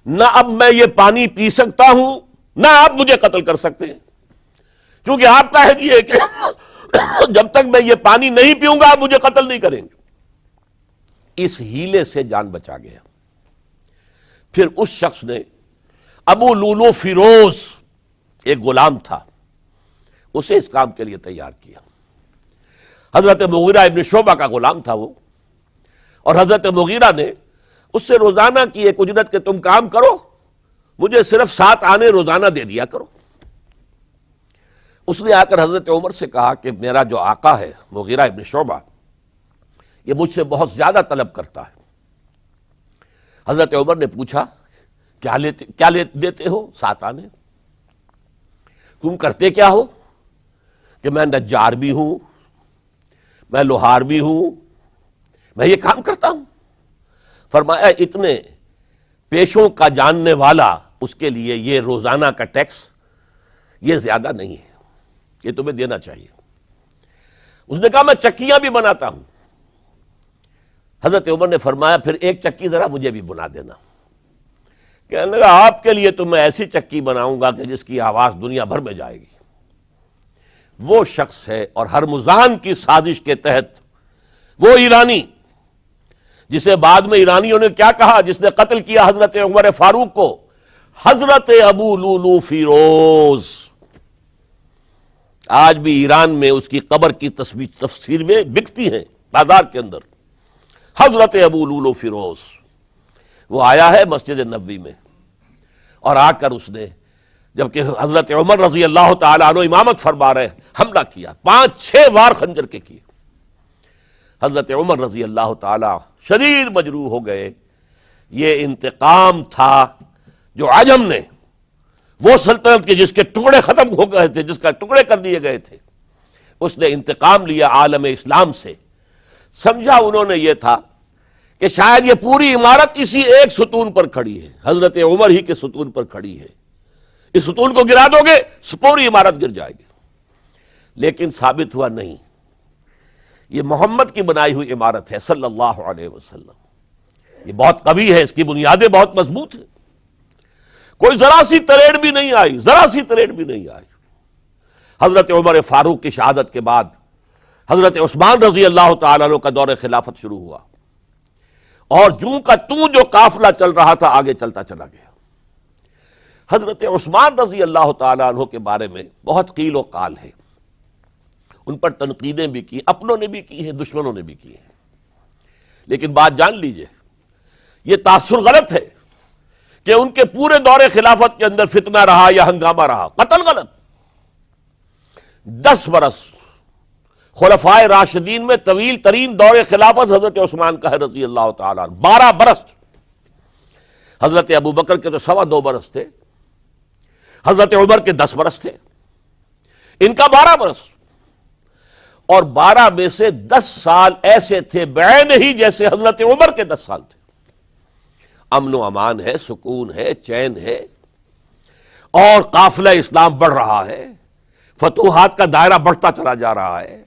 نہ اب میں یہ پانی پی سکتا ہوں نہ آپ مجھے قتل کر سکتے ہیں، کیونکہ آپ کا ہے یہ کہ جب تک میں یہ پانی نہیں پیوں گا آپ مجھے قتل نہیں کریں گے۔ اس ہیلے سے جان بچا گیا۔ پھر اس شخص نے ابو لولو فیروز، ایک غلام تھا، اسے اس کام کے لیے تیار کیا۔ حضرت مغیرہ ابن شعبہ کا غلام تھا وہ، اور حضرت مغیرہ نے اس سے روزانہ کی ایک اجرت کہ تم کام کرو، مجھے صرف 7 آنے روزانہ دے دیا کرو۔ اس نے آ کر حضرت عمر سے کہا کہ میرا جو آقا ہے مغیرہ ابن شعبہ، یہ مجھ سے بہت زیادہ طلب کرتا ہے۔ حضرت عمر نے پوچھا کیا دیتے ہو؟ 7 آنے۔ تم کرتے کیا ہو؟ کہ میں نجار بھی ہوں، میں لوہار بھی ہوں، میں یہ کام کرتا ہوں۔ فرمایا اتنے پیشوں کا جاننے والا اس کے لیے یہ روزانہ کا ٹیکس یہ زیادہ نہیں ہے، یہ تمہیں دینا چاہیے۔ اس نے کہا میں چکیاں بھی بناتا ہوں۔ حضرت عمر نے فرمایا پھر ایک چکی ذرا مجھے بھی بنا دینا۔ کہنے لگا آپ کے لیے تو میں ایسی چکی بناؤں گا کہ جس کی آواز دنیا بھر میں جائے گی۔ وہ شخص ہے، اور ہرمزان کی سازش کے تحت وہ ایرانی جسے بعد میں ایرانیوں نے کیا کہا، جس نے قتل کیا حضرت عمر فاروق کو، حضرت ابو لولو فیروز۔ آج بھی ایران میں اس کی قبر کی تصویریں بکتی ہیں بازار کے اندر، حضرت ابو لولو فیروز۔ وہ آیا ہے مسجد نبوی میں، اور آ کر اس نے جبکہ حضرت عمر رضی اللہ تعالیٰ عنہ امامت فرما رہے حملہ کیا، 5-6 وار خنجر کے کیے۔ حضرت عمر رضی اللہ تعالیٰ شدید مجروح ہو گئے۔ یہ انتقام تھا جو عجم نے، وہ سلطنت کے جس کے ٹکڑے ختم ہو گئے تھے، جس کا ٹکڑے کر دیے گئے تھے، اس نے انتقام لیا عالم اسلام سے۔ سمجھا انہوں نے یہ تھا کہ شاید یہ پوری عمارت اسی ایک ستون پر کھڑی ہے، حضرت عمر ہی کے ستون پر کھڑی ہے، اس ستون کو گرا دو گے پوری عمارت گر جائے گی۔ لیکن ثابت ہوا نہیں، یہ محمد کی بنائی ہوئی عمارت ہے صلی اللہ علیہ وسلم۔ یہ بہت قوی ہے، اس کی بنیادیں بہت مضبوط ہیں، کوئی ذرا سی تریڑ بھی نہیں آئی، ذرا سی تریڑ بھی نہیں آئی۔ حضرت عمر فاروق کی شہادت کے بعد حضرت عثمان رضی اللہ تعالیٰ عنہ کا دور خلافت شروع ہوا، اور جوں کا توں جو قافلہ چل رہا تھا آگے چلتا چلا گیا۔ حضرت عثمان رضی اللہ تعالیٰ عنہ کے بارے میں بہت قیل و قال ہے، ان پر تنقیدیں بھی کی، اپنوں نے بھی کی ہیں، دشمنوں نے بھی کی ہیں۔ لیکن بات جان لیجئے، یہ تاثر غلط ہے کہ ان کے پورے دور خلافت کے اندر فتنہ رہا یا ہنگامہ رہا، قتل غلط۔ 10 برس خلفائے راشدین میں طویل ترین دور خلافت حضرت عثمان کا ہے رضی اللہ تعالیٰ عنہ، 12 برس۔ حضرت ابو بکر کے تو 2.25 برس تھے، حضرت عمر کے 10 برس تھے، ان کا 12 برس، اور 12 میں سے 10 سال ایسے تھے بعین ہی جیسے حضرت عمر کے 10 سال تھے۔ امن و امان ہے، سکون ہے، چین ہے، اور قافلہ اسلام بڑھ رہا ہے، فتوحات کا دائرہ بڑھتا چلا جا رہا ہے،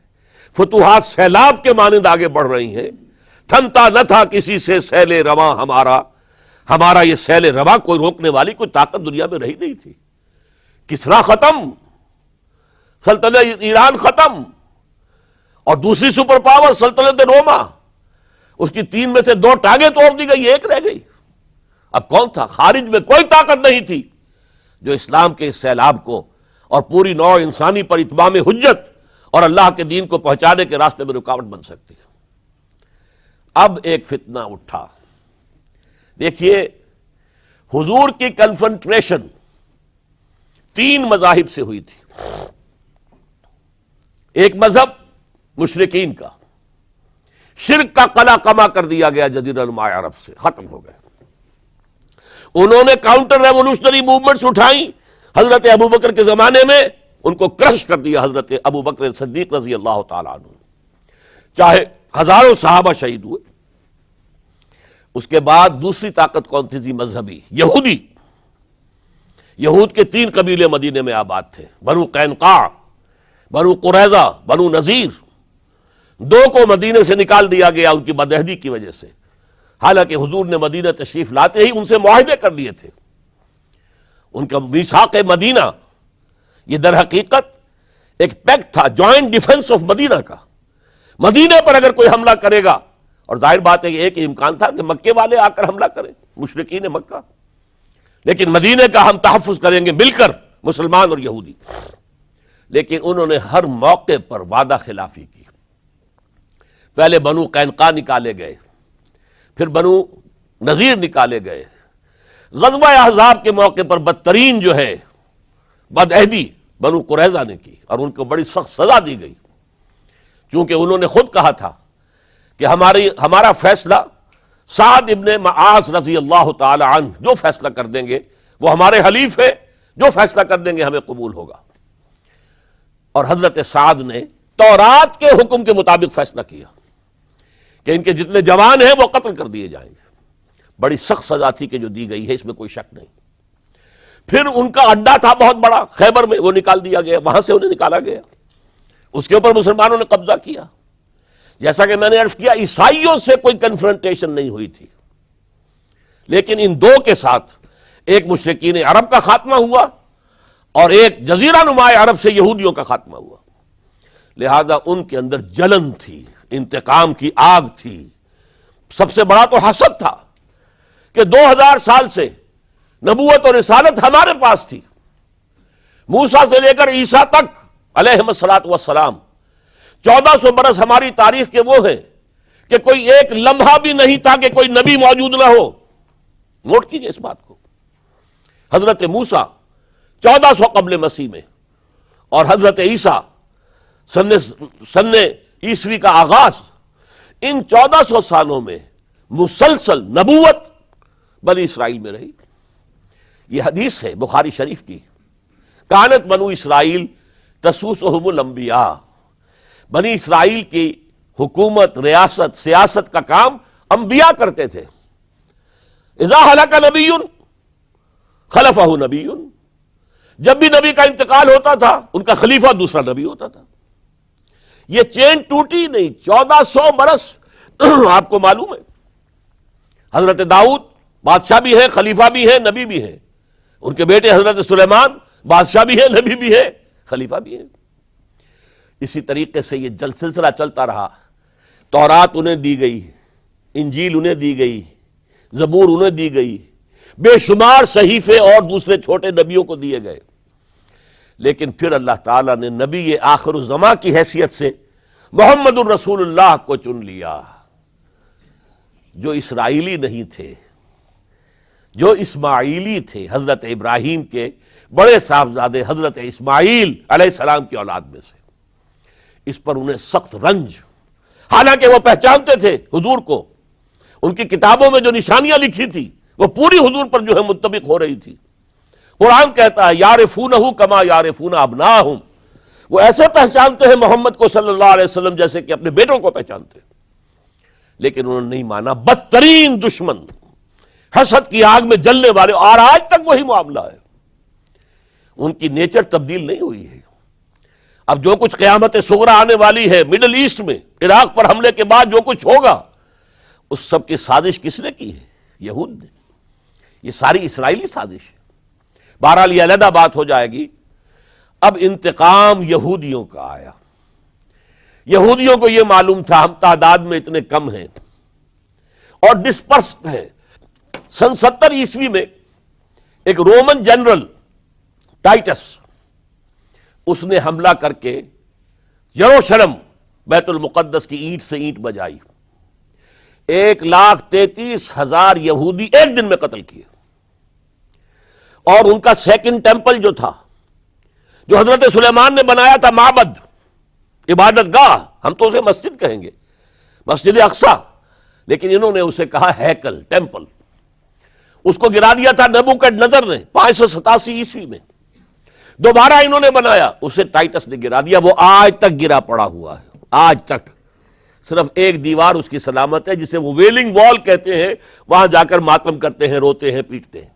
فتوحات سیلاب کے مانند آگے بڑھ رہی ہیں۔ تھمتا نہ تھا کسی سے سیل رواں ہمارا یہ سیل رواں کوئی روکنے والی کوئی طاقت دنیا میں رہی نہیں تھی۔ کسرا ختم، سلطنت ایران ختم، اور دوسری سپر پاور سلطنت روما، اس کی 3 میں سے 2 ٹانگیں توڑ دی گئی، 1 رہ گئی۔ اب کون تھا؟ خارج میں کوئی طاقت نہیں تھی جو اسلام کے اس سیلاب کو اور پوری نوع انسانی پر اتمام حجت اور اللہ کے دین کو پہنچانے کے راستے میں رکاوٹ بن سکتی ہے۔ اب ایک فتنہ اٹھا، دیکھیے حضور کی کنفنٹریشن 3 مذاہب سے ہوئی تھی۔ ایک مذہب مشرکین کا، شرک کا قلع کما کر دیا گیا جزیرہ نما عرب سے، ختم ہو گئے۔ انہوں نے کاؤنٹر ریولوشنری موومنٹس اٹھائیں حضرت ابو بکر کے زمانے میں، ان کو کرش کر دیا حضرت ابو بکر صدیق رضی اللہ تعالیٰ عنہ، چاہے ہزاروں صحابہ شہید ہوئے۔ اس کے بعد دوسری طاقت کون تھی مذہبی؟ یہودی۔ یہود کے 3 قبیلے مدینے میں آباد تھے، بنو قینقاع، بنو قریظہ، بنو نذیر۔ 2 کو مدینے سے نکال دیا گیا ان کی بدعہدی کی وجہ سے، حالانکہ حضور نے مدینہ تشریف لاتے ہی ان سے معاہدے کر لیے تھے. ان کا میثاق مدینہ یہ در حقیقت ایک پیکٹ تھا جوائنٹ ڈیفنس آف مدینہ کا. مدینہ پر اگر کوئی حملہ کرے گا، اور ظاہر بات ہے کہ ایک امکان تھا کہ مکے والے آ کر حملہ کریں، مشرکین مکہ، لیکن مدینہ کا ہم تحفظ کریں گے مل کر مسلمان اور یہودی. لیکن انہوں نے ہر موقع پر وعدہ خلافی کی. پہلے بنو قینقاع نکالے گئے، پھر بنو نذیر نکالے گئے. غزوہ احزاب کے موقع پر بدترین جو ہے بدعہدی بنو قریظہ نے کی، اور ان کو بڑی سخت سزا دی گئی، چونکہ انہوں نے خود کہا تھا کہ ہمارا فیصلہ سعد ابن معاذ رضی اللہ تعالی عنہ جو فیصلہ کر دیں گے وہ ہمارے حلیف ہے، جو فیصلہ کر دیں گے ہمیں قبول ہوگا. اور حضرت سعد نے تورات کے حکم کے مطابق فیصلہ کیا کہ ان کے جتنے جوان ہیں وہ قتل کر دیے جائیں گے. بڑی سخت سزا تھی کہ جو دی گئی ہے، اس میں کوئی شک نہیں. پھر ان کا اڈا تھا بہت بڑا خیبر میں، وہ نکال دیا گیا، وہاں سے انہیں نکالا گیا، اس کے اوپر مسلمانوں نے قبضہ کیا. جیسا کہ میں نے عرض کیا عیسائیوں سے کوئی کنفرنٹیشن نہیں ہوئی تھی، لیکن ان دو کے ساتھ ایک مشرکین عرب کا خاتمہ ہوا اور ایک جزیرہ نما عرب سے یہودیوں کا خاتمہ ہوا. لہذا ان کے اندر جلن تھی، انتقام کی آگ تھی. سب سے بڑا تو حسد تھا کہ 2000 سال سے نبوت اور رسالت ہمارے پاس تھی. موسیٰ سے لے کر عیسیٰ تک علیہم الصلاۃ والسلام 1400 برس ہماری تاریخ کے وہ ہیں کہ کوئی ایک لمحہ بھی نہیں تھا کہ کوئی نبی موجود نہ ہو. نوٹ کیجئے اس بات کو. حضرت موسیٰ 1400 قبل مسیح میں اور حضرت عیسیٰ سن عیسوی کا آغاز، ان 1400 سالوں میں مسلسل نبوت بنی اسرائیل میں رہی. یہ حدیث ہے بخاری شریف کی، کانت بنو اسرائیل تسوسہم الانبیاء. بنی اسرائیل کی حکومت، ریاست، سیاست کا کام انبیاء کرتے تھے. اذا ہلک نبی خلفہ نبی، جب بھی نبی کا انتقال ہوتا تھا ان کا خلیفہ دوسرا نبی ہوتا تھا. یہ چین ٹوٹی نہیں. 1400 برس آپ کو معلوم ہے حضرت داؤد بادشاہ بھی ہے، خلیفہ بھی ہے، نبی بھی ہے. ان کے بیٹے حضرت سلیمان بادشاہ بھی ہے، نبی بھی ہے، خلیفہ بھی ہے. اسی طریقے سے یہ سلسلہ چلتا رہا. تورات انہیں دی گئی، انجیل انہیں دی گئی، زبور انہیں دی گئی، بے شمار صحیفے اور دوسرے چھوٹے نبیوں کو دیے گئے. لیکن پھر اللہ تعالیٰ نے نبی آخر الزماں کی حیثیت سے محمد الرسول اللہ کو چن لیا، جو اسرائیلی نہیں تھے، جو اسماعیلی تھے. حضرت ابراہیم کے بڑے صاحبزادے حضرت اسماعیل علیہ السلام کی اولاد میں سے. اس پر انہیں سخت رنج، حالانکہ وہ پہچانتے تھے حضور کو. ان کی کتابوں میں جو نشانیاں لکھی تھی وہ پوری حضور پر جو ہے مطابق ہو رہی تھی. قرآن کہتا ہے یعرفونہ کما یعرفون ابناہم، وہ ایسے پہچانتے ہیں محمد کو صلی اللہ علیہ وسلم جیسے کہ اپنے بیٹوں کو پہچانتے. لیکن انہوں نے نہیں مانا. بدترین دشمن، حسد کی آگ میں جلنے والے، اور آج تک وہی معاملہ ہے. ان کی نیچر تبدیل نہیں ہوئی ہے. اب جو کچھ قیامت صغریٰ آنے والی ہے مڈل ایسٹ میں، عراق پر حملے کے بعد جو کچھ ہوگا، اس سب کی سازش کس نے کی ہے؟ یہود نے. یہ ساری اسرائیلی سازش ہے. بہرحال یہ علیحدہ بات ہو جائے گی. اب انتقام یہودیوں کا آیا. یہودیوں کو یہ معلوم تھا ہم تعداد میں اتنے کم ہیں اور ڈسپرسڈ ہیں. سن 70 عیسوی میں ایک رومن جنرل ٹائٹس، اس نے حملہ کر کے یروشلم بیت المقدس کی اینٹ سے اینٹ بجائی. 1,33,000 یہودی ایک دن میں قتل کیے. اور ان کا سیکنڈ ٹیمپل جو تھا، جو حضرت سلیمان نے بنایا تھا، معبد، عبادت گاہ، ہم تو اسے مسجد کہیں گے، مسجد اقصی، لیکن انہوں نے اسے کہا ہیکل، ٹیمپل. اس کو گرا دیا تھا نبوکڈنضر نے 587 عیسوی میں. دوبارہ انہوں نے بنایا، اسے ٹائٹس نے گرا دیا. وہ آج تک گرا پڑا ہوا ہے، آج تک. صرف ایک دیوار اس کی سلامت ہے جسے وہ ویلنگ وال کہتے ہیں، وہاں جا کر ماتم کرتے ہیں، روتے ہیں، پیٹتے ہیں.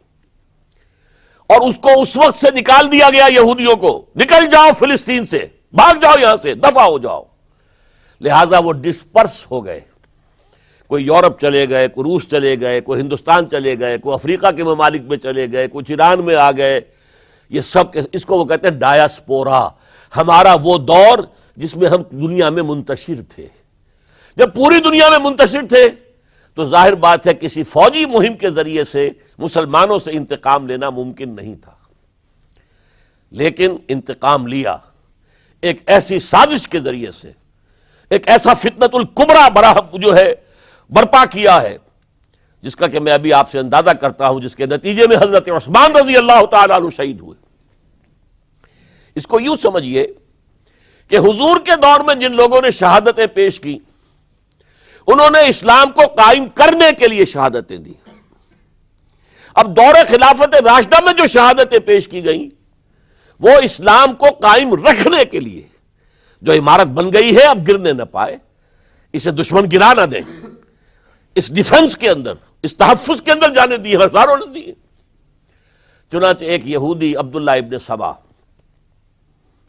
اور اس کو اس وقت سے نکال دیا گیا یہودیوں کو، نکل جاؤ فلسطین سے، بھاگ جاؤ یہاں سے، دفع ہو جاؤ. لہذا وہ ڈسپرس ہو گئے. کوئی یورپ چلے گئے، کوئی روس چلے گئے، کوئی ہندوستان چلے گئے، کوئی افریقہ کے ممالک میں چلے گئے، کچھ ایران میں آ گئے. یہ سب اس کو وہ کہتے ہیں ڈایاسپورا، ہمارا وہ دور جس میں ہم دنیا میں منتشر تھے. جب پوری دنیا میں منتشر تھے تو ظاہر بات ہے کسی فوجی مہم کے ذریعے سے مسلمانوں سے انتقام لینا ممکن نہیں تھا، لیکن انتقام لیا ایک ایسی سازش کے ذریعے سے، ایک ایسا فتنۃ الکبریٰ جو ہے برپا کیا ہے، جس کا کہ میں ابھی آپ سے اندازہ کرتا ہوں، جس کے نتیجے میں حضرت عثمان رضی اللہ تعالیٰ عنہ شہید ہوئے. اس کو یوں سمجھیے کہ حضور کے دور میں جن لوگوں نے شہادتیں پیش کی، انہوں نے اسلام کو قائم کرنے کے لیے شہادتیں دی. اب دور خلافت راشدہ میں جو شہادتیں پیش کی گئیں وہ اسلام کو قائم رکھنے کے لیے، جو عمارت بن گئی ہے اب گرنے نہ پائے، اسے دشمن گرا نہ دے، اس ڈیفنس کے اندر، اس تحفظ کے اندر جانے دی، ہزاروں نے دی. چنانچہ ایک یہودی عبداللہ ابن سبا،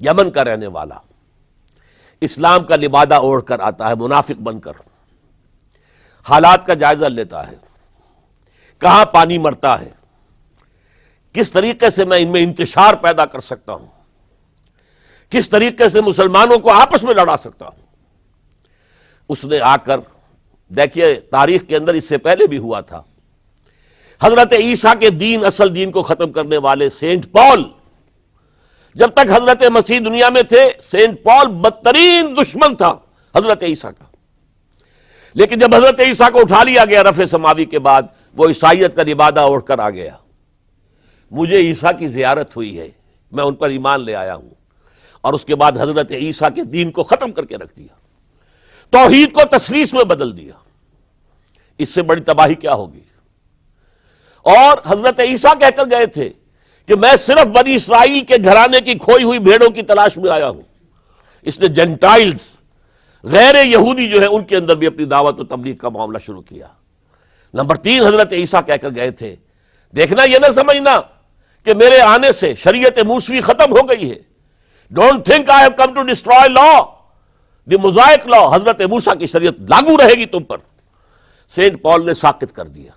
یمن کا رہنے والا، اسلام کا لبادہ اوڑھ کر آتا ہے منافق بن کر، حالات کا جائزہ لیتا ہے، کہاں پانی مرتا ہے، کس طریقے سے میں ان میں انتشار پیدا کر سکتا ہوں، کس طریقے سے مسلمانوں کو آپس میں لڑا سکتا ہوں. اس نے آ کر، دیکھیے تاریخ کے اندر اس سے پہلے بھی ہوا تھا، حضرت عیسیٰ کے دین، اصل دین کو ختم کرنے والے سینٹ پال، جب تک حضرت مسیح دنیا میں تھے سینٹ پال بدترین دشمن تھا حضرت عیسیٰ کا. لیکن جب حضرت عیسیٰ کو اٹھا لیا گیا رفع سماوی کے بعد، وہ عیسائیت کا لبادہ اوڑھ کر آ گیا. مجھے عیسیٰ کی زیارت ہوئی ہے، میں ان پر ایمان لے آیا ہوں، اور اس کے بعد حضرت عیسیٰ کے دین کو ختم کر کے رکھ دیا، توحید کو تثلیث میں بدل دیا. اس سے بڑی تباہی کیا ہوگی؟ اور حضرت عیسیٰ کہہ کر گئے تھے کہ میں صرف بنی اسرائیل کے گھرانے کی کھوئی ہوئی بھیڑوں کی تلاش میں آیا ہوں. اس نے جنٹائلز، غیر یہودی جو ہے، ان کے اندر بھی اپنی دعوت و تبلیغ کا معاملہ شروع کیا. نمبر 3 حضرت عیسیٰ کہہ کر گئے تھے، دیکھنا یہ نہ سمجھنا کہ میرے آنے سے شریعت موسوی ختم ہو گئی ہے. Don't think I have come to destroy law, the Mosaic law, حضرت موسیٰ کی شریعت لاگو رہے گی تم پر. سینٹ پال نے ساکت کر دیا.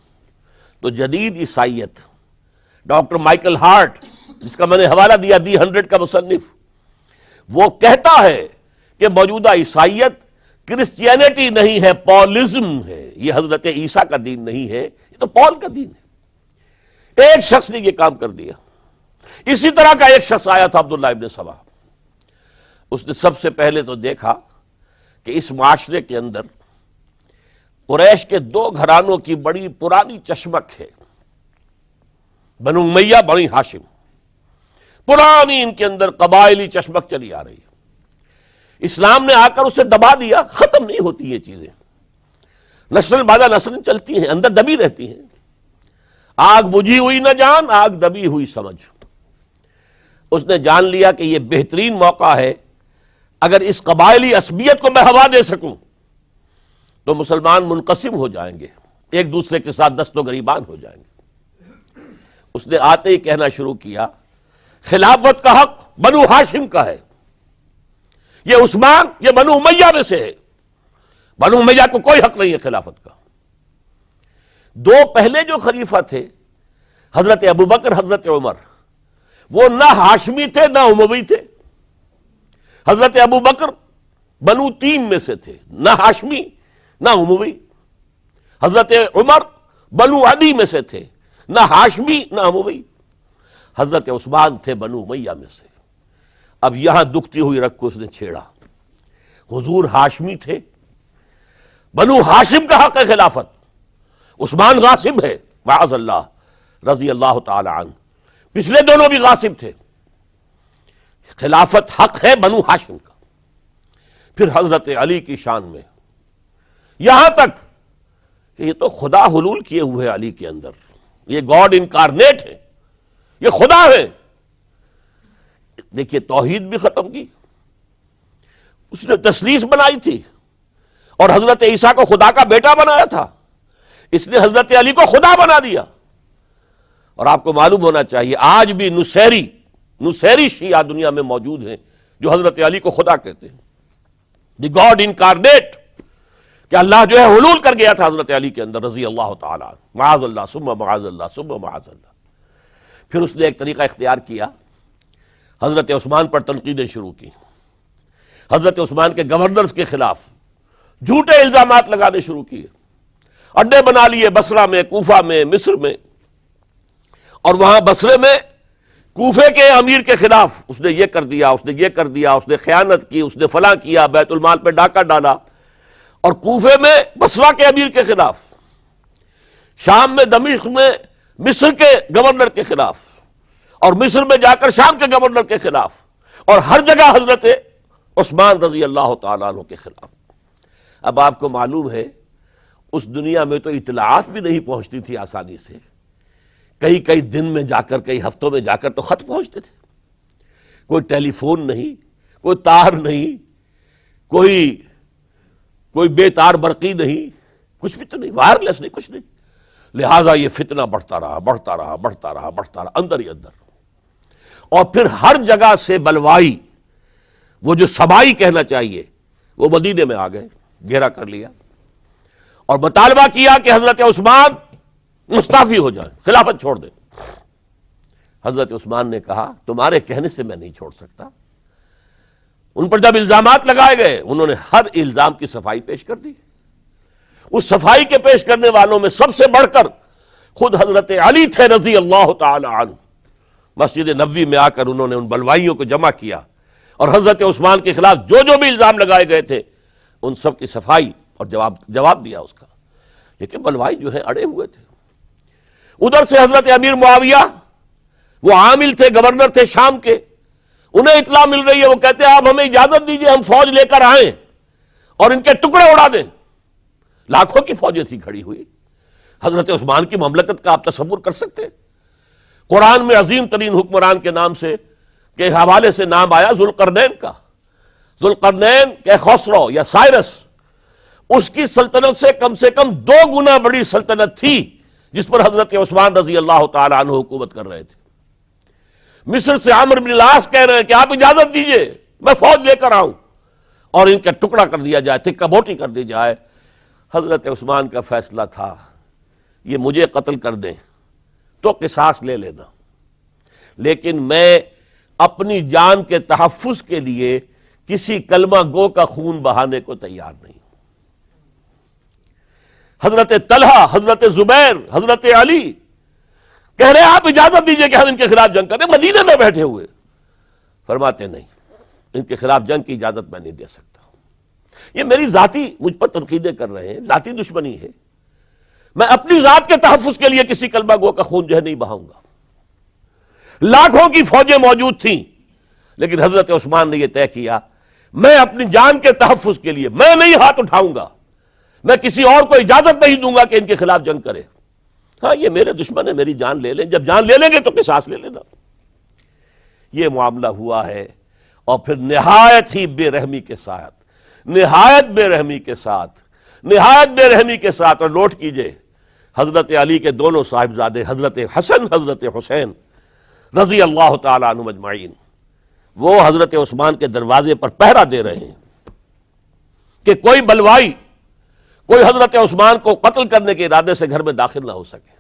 تو جدید عیسائیت، ڈاکٹر مائیکل ہارٹ، جس کا میں نے حوالہ دیا، دی 100 کا مصنف، وہ کہتا ہے کہ موجودہ عیسائیت کرسچینٹی نہیں ہے، پالزم ہے. یہ حضرت عیسیٰ کا دین نہیں ہے، یہ تو پال کا دین ہے. ایک شخص نے یہ کام کر دیا. اسی طرح کا ایک شخص آیا تھا عبداللہ ابن سبا. اس نے سب سے پہلے تو دیکھا کہ اس معاشرے کے اندر قریش کے 2 گھرانوں کی بڑی پرانی چشمک ہے، بنو امیہ، بنی ہاشم. پرانی ان کے اندر قبائلی چشمک چلی آ رہی ہے. اسلام نے آ کر اسے دبا دیا. ختم نہیں ہوتی یہ چیزیں، نسل بعد نسل چلتی ہیں، اندر دبی رہتی ہیں. آگ بجھی ہوئی نہ جان، آگ دبی ہوئی سمجھ. اس نے جان لیا کہ یہ بہترین موقع ہے، اگر اس قبائلی عصبیت کو میں ہوا دے سکوں تو مسلمان منقسم ہو جائیں گے، ایک دوسرے کے ساتھ دست و گریبان ہو جائیں گے. اس نے آتے ہی کہنا شروع کیا، خلافت کا حق بنو ہاشم کا ہے، یہ عثمان، یہ بنو امیہ میں سے ہے، بنو امیہ کو کوئی حق نہیں ہے خلافت کا. 2 پہلے جو خلیفہ تھے، حضرت ابوبکر، حضرت عمر، وہ نہ ہاشمی تھے نہ اموی تھے. حضرت ابوبکر بنو تیم میں سے تھے، نہ ہاشمی نہ اموی. حضرت عمر بنو عدی میں سے تھے، نہ ہاشمی نہ اموی. حضرت عثمان تھے بنو امیہ میں سے. اب یہاں دکھتی ہوئی رگ کو اس نے چھیڑا. حضور ہاشمی تھے، بنو ہاشم کا حق ہے خلافت، عثمان غاصب ہے معاذ اللہ رضی اللہ تعالی عنہ. پچھلے دونوں بھی غاصب تھے. خلافت حق ہے بنو ہاشم کا. پھر حضرت علی کی شان میں، یہاں تک کہ یہ تو خدا حلول کیے ہوئے علی کے اندر، یہ گاڈ انکارنیٹ ہے، یہ خدا ہے. دیکھیے توحید بھی ختم کی، اس نے تثلیث بنائی تھی، اور حضرت عیسیٰ کو خدا کا بیٹا بنایا تھا، اس نے حضرت علی کو خدا بنا دیا. اور آپ کو معلوم ہونا چاہیے آج بھی نصیری شیعہ دنیا میں موجود ہیں جو حضرت علی کو خدا کہتے ہیں، دی گاڈ انکارنیٹ. کہ اللہ جو ہے حلول کر گیا تھا حضرت علی کے اندر رضی اللہ تعالیٰ عنہ، معاذ اللہ ثم معاذ اللہ ثم معاذ اللہ۔ پھر اس نے ایک طریقہ اختیار کیا، حضرت عثمان پر تنقیدیں شروع کی، حضرت عثمان کے گورنرز کے خلاف جھوٹے الزامات لگانے شروع کیے، اڈے بنا لیے بصرہ میں، کوفہ میں، مصر میں، اور وہاں بصرے میں کوفے کے امیر کے خلاف اس نے یہ کر دیا، اس نے یہ کر دیا، اس نے خیانت کی، اس نے فلاں کیا، بیت المال پہ ڈاکہ ڈالا، اور کوفے میں بصرہ کے امیر کے خلاف، شام میں دمشق میں مصر کے گورنر کے خلاف، اور مصر میں جا کر شام کے گورنر کے خلاف، اور ہر جگہ حضرت عثمان رضی اللہ تعالیٰ عنہ کے خلاف۔ اب آپ کو معلوم ہے اس دنیا میں تو اطلاعات بھی نہیں پہنچتی تھی آسانی سے، کئی دن میں جا کر، کئی ہفتوں میں جا کر تو خط پہنچتے تھے، کوئی ٹیلی فون نہیں، کوئی تار نہیں، کوئی بے تار برقی نہیں، کچھ بھی تو نہیں، وائرلیس نہیں، کچھ نہیں، لہٰذا یہ فتنہ بڑھتا رہا اندر ہی اندر، اور پھر ہر جگہ سے بلوائی، وہ جو سبائی کہنا چاہیے، وہ مدینے میں آ گئے، گھیرا کر لیا اور مطالبہ کیا کہ حضرت عثمان مستعفی ہو جائیں، خلافت چھوڑ دیں۔ حضرت عثمان نے کہا تمہارے کہنے سے میں نہیں چھوڑ سکتا۔ ان پر جب الزامات لگائے گئے انہوں نے ہر الزام کی صفائی پیش کر دی۔ اس صفائی کے پیش کرنے والوں میں سب سے بڑھ کر خود حضرت علی تھے رضی اللہ تعالی عنہ۔ مسجد نبوی میں آ کر انہوں نے ان بلوائیوں کو جمع کیا اور حضرت عثمان کے خلاف جو بھی الزام لگائے گئے تھے ان سب کی صفائی اور جواب دیا اس کا، لیکن بلوائی جو ہے اڑے ہوئے تھے۔ ادھر سے حضرت امیر معاویہ، وہ عامل تھے، گورنر تھے شام کے، انہیں اطلاع مل رہی ہے، وہ کہتے ہیں آپ ہمیں اجازت دیجئے ہم فوج لے کر آئیں اور ان کے ٹکڑے اڑا دیں۔ لاکھوں کی فوجیں تھی کھڑی ہوئی، حضرت عثمان کی مملکت کا آپ تصور کر سکتے ہیں؟ قرآن میں عظیم ترین حکمران کے نام سے کے حوالے سے نام آیا ذوالقرنین کا، ذوالقرنین کہ خسرو یا سائرس، اس کی سلطنت سے کم 2 گنا بڑی سلطنت تھی جس پر حضرت عثمان رضی اللہ تعالی عنہ حکومت کر رہے تھے۔ مصر سے عمرو بن العاص کہہ رہے ہیں کہ آپ اجازت دیجئے میں فوج لے کر آؤں اور ان کا ٹکڑا کر دیا جائے، تکہ بوٹی کر دی جائے۔ حضرت عثمان کا فیصلہ تھا یہ مجھے قتل کر دیں تو قصاص لے لینا، لیکن میں اپنی جان کے تحفظ کے لیے کسی کلمہ گو کا خون بہانے کو تیار نہیں۔ حضرت طلحہ، حضرت زبیر، حضرت علی کہہ رہے ہیں آپ اجازت دیجئے کہ ہم ان کے خلاف جنگ کریں، مدینے میں بیٹھے ہوئے، فرماتے نہیں، ان کے خلاف جنگ کی اجازت میں نہیں دے سکتا۔ یہ میری ذاتی، مجھ پر تنقیدیں کر رہے ہیں، ذاتی دشمنی ہے، میں اپنی ذات کے تحفظ کے لیے کسی کلمہ گو کا خون جو ہے نہیں بہاؤں گا۔ لاکھوں کی فوجیں موجود تھیں، لیکن حضرت عثمان نے یہ طے کیا میں اپنی جان کے تحفظ کے لیے میں نہیں ہاتھ اٹھاؤں گا، میں کسی اور کو اجازت نہیں دوں گا کہ ان کے خلاف جنگ کرے۔ ہاں یہ میرے دشمن ہے، میری جان لے لیں، جب جان لے لیں گے تو قصاص لے لینا۔ یہ معاملہ ہوا ہے، اور پھر نہایت ہی بے رحمی کے ساتھ، نہایت بے رحمی کے ساتھ، اور نوٹ کیجئے حضرت علی کے دونوں صاحبزادے حضرت حسن، حضرت حسین رضی اللہ تعالی عنہم اجمعین، وہ حضرت عثمان کے دروازے پر پہرا دے رہے ہیں کہ کوئی بلوائی، کوئی حضرت عثمان کو قتل کرنے کے ارادے سے گھر میں داخل نہ ہو سکے۔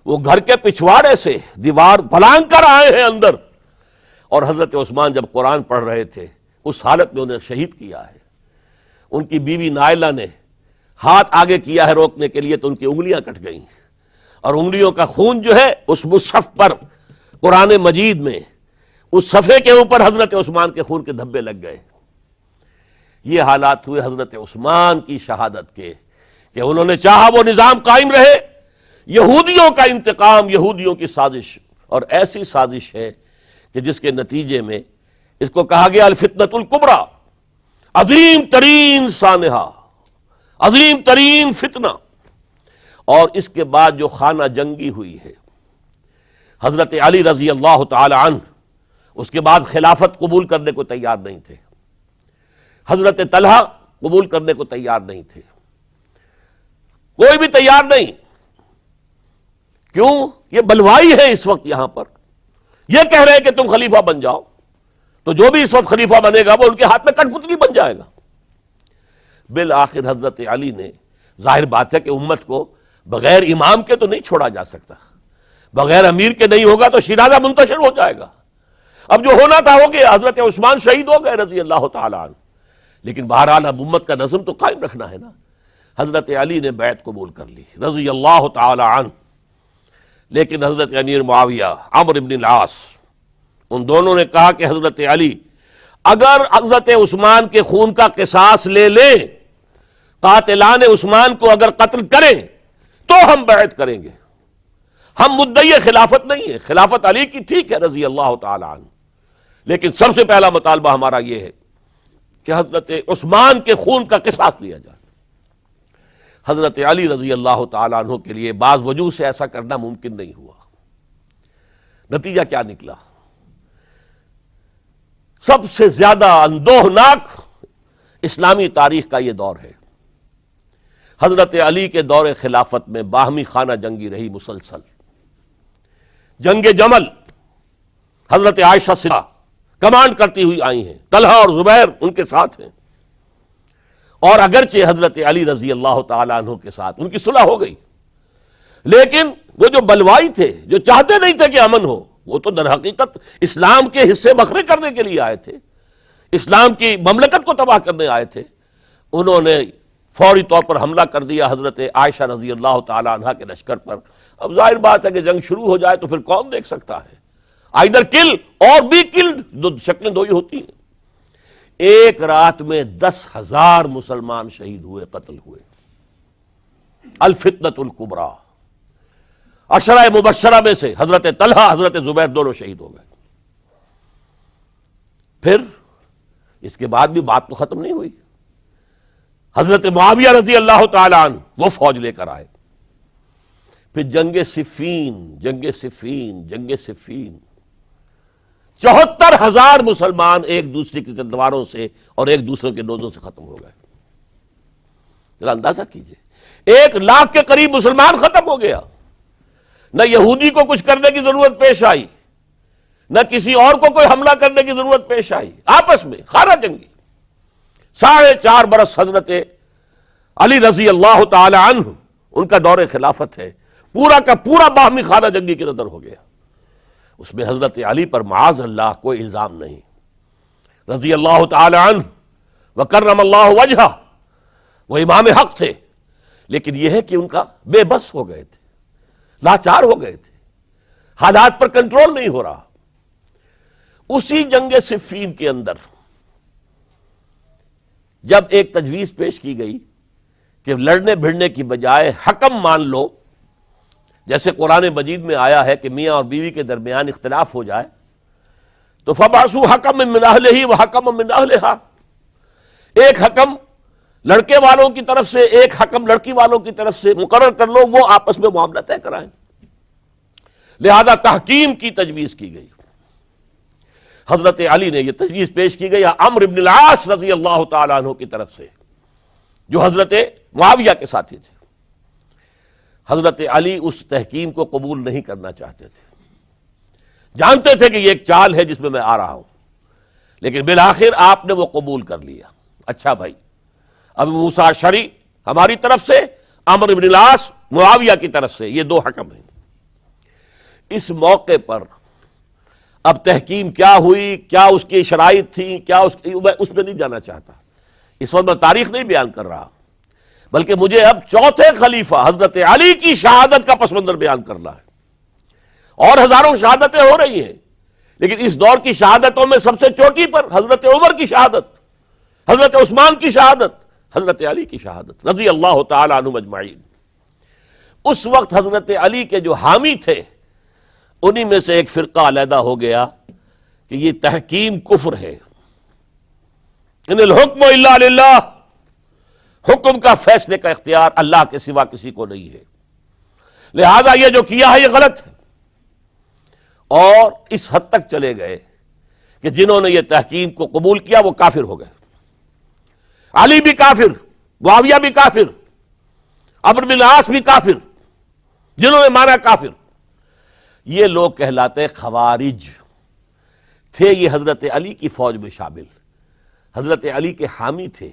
وہ گھر کے پچھواڑے سے دیوار پھلانگ کر آئے ہیں اندر، اور حضرت عثمان جب قرآن پڑھ رہے تھے اس حالت میں انہیں شہید کیا ہے۔ ان کی بیوی نائلہ نے ہاتھ آگے کیا ہے روکنے کے لیے تو ان کی انگلیاں کٹ گئیں، اور انگلیوں کا خون جو ہے اس مصحف پر، قرآن مجید میں اس صفحے کے اوپر حضرت عثمان کے خون کے دھبے لگ گئے۔ یہ حالات ہوئے حضرت عثمان کی شہادت کے، کہ انہوں نے چاہا وہ نظام قائم رہے، یہودیوں کا انتقام، یہودیوں کی سازش، اور ایسی سازش ہے کہ جس کے نتیجے میں اس کو کہا گیا الفتنۃ الکبریٰ، عظیم ترین سانحہ، عظیم ترین فتنہ۔ اور اس کے بعد جو خانہ جنگی ہوئی ہے، حضرت علی رضی اللہ تعالی عنہ اس کے بعد خلافت قبول کرنے کو تیار نہیں تھے، حضرت طلحہ قبول کرنے کو تیار نہیں تھے، کوئی بھی تیار نہیں۔ کیوں؟ یہ بلوائی ہے اس وقت یہاں پر، یہ کہہ رہے ہیں کہ تم خلیفہ بن جاؤ، تو جو بھی اس وقت خلیفہ بنے گا وہ ان کے ہاتھ میں کٹھ پتلی بن جائے گا۔ بالآخر حضرت علی نے، ظاہر بات ہے کہ امت کو بغیر امام کے تو نہیں چھوڑا جا سکتا، بغیر امیر کے نہیں ہوگا تو شیرازہ منتشر ہو جائے گا۔ اب جو ہونا تھا ہو گیا، حضرت عثمان شہید ہو گئے رضی اللہ تعالی عنہ، لیکن بہرحال اب امت کا نظم تو قائم رکھنا ہے نا۔ حضرت علی نے بیعت قبول کر لی رضی اللہ تعالی عنہ، لیکن حضرت امیر معاویہ، عمرو بن العاص، ان دونوں نے کہا کہ حضرت علی اگر حضرت عثمان کے خون کا قصاص لے لیں، قاتلان عثمان کو اگر قتل کریں تو ہم بیعت کریں گے، ہم مدعی خلافت نہیں ہے، خلافت علی کی ٹھیک ہے رضی اللہ تعالی عنہ، لیکن سب سے پہلا مطالبہ ہمارا یہ ہے کہ حضرت عثمان کے خون کا قصاص لیا جائے۔ حضرت علی رضی اللہ تعالیٰ عنہ کے لیے بعض وجوہ سے ایسا کرنا ممکن نہیں ہوا۔ نتیجہ کیا نکلا؟ سب سے زیادہ اندوہناک اسلامی تاریخ کا یہ دور ہے۔ حضرت علی کے دور خلافت میں باہمی خانہ جنگی رہی مسلسل۔ جنگ جمل حضرت عائشہ صدیقہ کمانڈ کرتی ہوئی آئی ہیں، طلحہ اور زبیر ان کے ساتھ ہیں، اور اگرچہ حضرت علی رضی اللہ تعالیٰ عنہ کے ساتھ ان کی صلح ہو گئی، لیکن وہ جو بلوائی تھے، جو چاہتے نہیں تھے کہ امن ہو، وہ تو در حقیقت اسلام کے حصے بکھرے کرنے کے لیے آئے تھے، اسلام کی مملکت کو تباہ کرنے آئے تھے۔ انہوں نے فوری طور پر حملہ کر دیا حضرت عائشہ رضی اللہ تعالیٰ عنہ کے لشکر پر۔ اب ظاہر بات ہے کہ جنگ شروع ہو جائے تو پھر کون دیکھ سکتا ہے، آئدر کل اور بی کلڈ، دو شکلیں دو ہی ہوتی ہیں۔ ایک رات میں 10,000 مسلمان شہید ہوئے، قتل ہوئے۔ الفتنۃ الکبریٰ، عشرہ مبشرہ میں سے حضرت طلحہ، حضرت زبیر دونوں شہید ہو گئے۔ پھر اس کے بعد بھی بات تو ختم نہیں ہوئی۔ حضرت معاویہ رضی اللہ تعالی عنہ وہ فوج لے کر آئے۔ پھر جنگ صفین، جنگ صفین، جنگ صفین، 74,000 مسلمان ایک دوسرے کی تلواروں سے اور ایک دوسرے کے نوزوں سے ختم ہو گئے۔ ذرا اندازہ کیجئے، 1,00,000 کے قریب مسلمان ختم ہو گیا۔ نہ یہودی کو کچھ کرنے کی ضرورت پیش آئی، نہ کسی اور کو کوئی حملہ کرنے کی ضرورت پیش آئی، آپس میں خانہ جنگی۔ 4.5 برس حضرت علی رضی اللہ تعالی عنہ ان کا دور خلافت ہے، پورا کا پورا باہمی خانہ جنگی کی نظر ہو گیا۔ اس میں حضرت علی پر معاذ اللہ کوئی الزام نہیں، رضی اللہ تعالی عنہ وکرم اللہ وجہہ، وہ امام حق تھے، لیکن یہ ہے کہ ان کا بے بس ہو گئے تھے، لاچار ہو گئے تھے، حالات پر کنٹرول نہیں ہو رہا۔ اسی جنگ صفین کے اندر جب ایک تجویز پیش کی گئی کہ لڑنے بھڑنے کی بجائے حکم مان لو، جیسے قرآن مجید میں آیا ہے کہ میاں اور بیوی کے درمیان اختلاف ہو جائے تو فَبَعْثُوا حَكَمًا مِّنْ أَهْلِهِ وَحَكَمًا مِّنْ أَهْلِهَا، ایک حکم لڑکے والوں کی طرف سے، ایک حکم لڑکی والوں کی طرف سے مقرر کر لو، وہ آپس میں معاملہ طے کرائیں۔ لہذا تحکیم کی تجویز کی گئی۔ حضرت علی نے یہ تجویز پیش کی گئی عمرو بن العاص رضی اللہ تعالیٰ عنہ کی طرف سے، جو حضرت معاویہ کے ساتھی تھے۔ حضرت علی اس تحکیم کو قبول نہیں کرنا چاہتے تھے، جانتے تھے کہ یہ ایک چال ہے جس میں آ رہا ہوں، لیکن بالآخر آپ نے وہ قبول کر لیا۔ اچھا بھائی، ابو موسیٰ اشعری ہماری طرف سے، عمرو بن العاص معاویہ کی طرف سے، یہ دو حکم ہیں۔ اس موقع پر اب تحکیم کیا ہوئی، کیا اس کی شرائط تھیں، کیا اس میں نہیں جانا چاہتا، اس وقت میں تاریخ نہیں بیان کر رہا، بلکہ مجھے اب چوتھے خلیفہ حضرت علی کی شہادت کا پس منظر بیان کرنا ہے۔ اور ہزاروں شہادتیں ہو رہی ہیں، لیکن اس دور کی شہادتوں میں سب سے چوٹی پر حضرت عمر کی شہادت، حضرت عثمان کی شہادت، حضرت علی کی شہادت رضی اللہ تعالی عنہم اجمعین۔ اس وقت حضرت علی کے جو حامی تھے، انہی میں سے ایک فرقہ علیحدہ ہو گیا کہ یہ تحکیم کفر ہے، ان الحکم الا للہ، حکم کا فیصلے کا اختیار اللہ کے سوا کسی کو نہیں ہے، لہذا یہ جو کیا ہے یہ غلط ہے۔ اور اس حد تک چلے گئے کہ جنہوں نے یہ تحکیم کو قبول کیا وہ کافر ہو گئے، علی بھی کافر، معاویہ بھی کافر، عمرو بن العاص بھی کافر، جنہوں نے مانا کافر۔ یہ لوگ کہلاتے خوارج تھے، یہ حضرت علی کی فوج میں شامل، حضرت علی کے حامی تھے،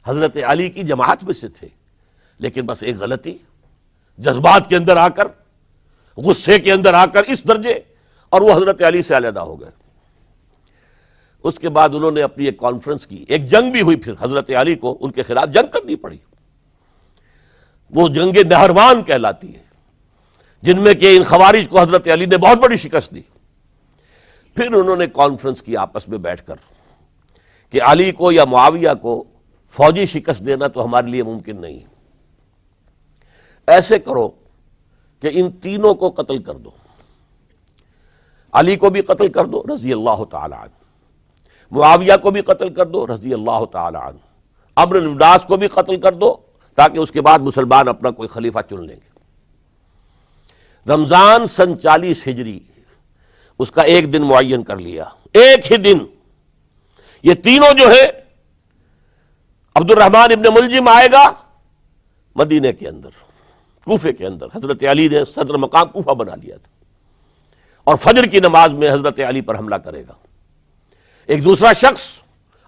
حضرت علی کی جماعت میں سے تھے، لیکن بس ایک غلطی، جذبات کے اندر آ کر، غصے کے اندر آ کر اس درجے، اور وہ حضرت علی سے علیحدہ ہو گئے۔ اس کے بعد انہوں نے اپنی ایک کانفرنس کی، ایک جنگ بھی ہوئی، پھر حضرت علی کو ان کے خلاف جنگ کرنی پڑی، وہ جنگ نہروان کہلاتی ہے، جن میں کہ ان خوارج کو حضرت علی نے بہت بڑی شکست دی۔ پھر انہوں نے کانفرنس کی آپس میں بیٹھ کر کہ علی کو یا معاویہ کو فوجی شکست دینا تو ہمارے لیے ممکن نہیں، ایسے کرو کہ ان تینوں کو قتل کر دو، علی کو بھی قتل کر دو رضی اللہ تعالی عنہ، معاویہ کو بھی قتل کر دو رضی اللہ تعالی عنہ، عمرو بن العاص کو بھی قتل کر دو، تاکہ اس کے بعد مسلمان اپنا کوئی خلیفہ چن لیں گے۔ رمضان سن 40 ہجری اس کا ایک دن معین کر لیا، ایک ہی دن یہ تینوں جو ہے، عبد الرحمن ابن ملجم آئے گا مدینے کے اندر، کوفے کے اندر، حضرت علی نے صدر مقام کوفہ بنا لیا تھا، اور فجر کی نماز میں حضرت علی پر حملہ کرے گا۔ ایک دوسرا شخص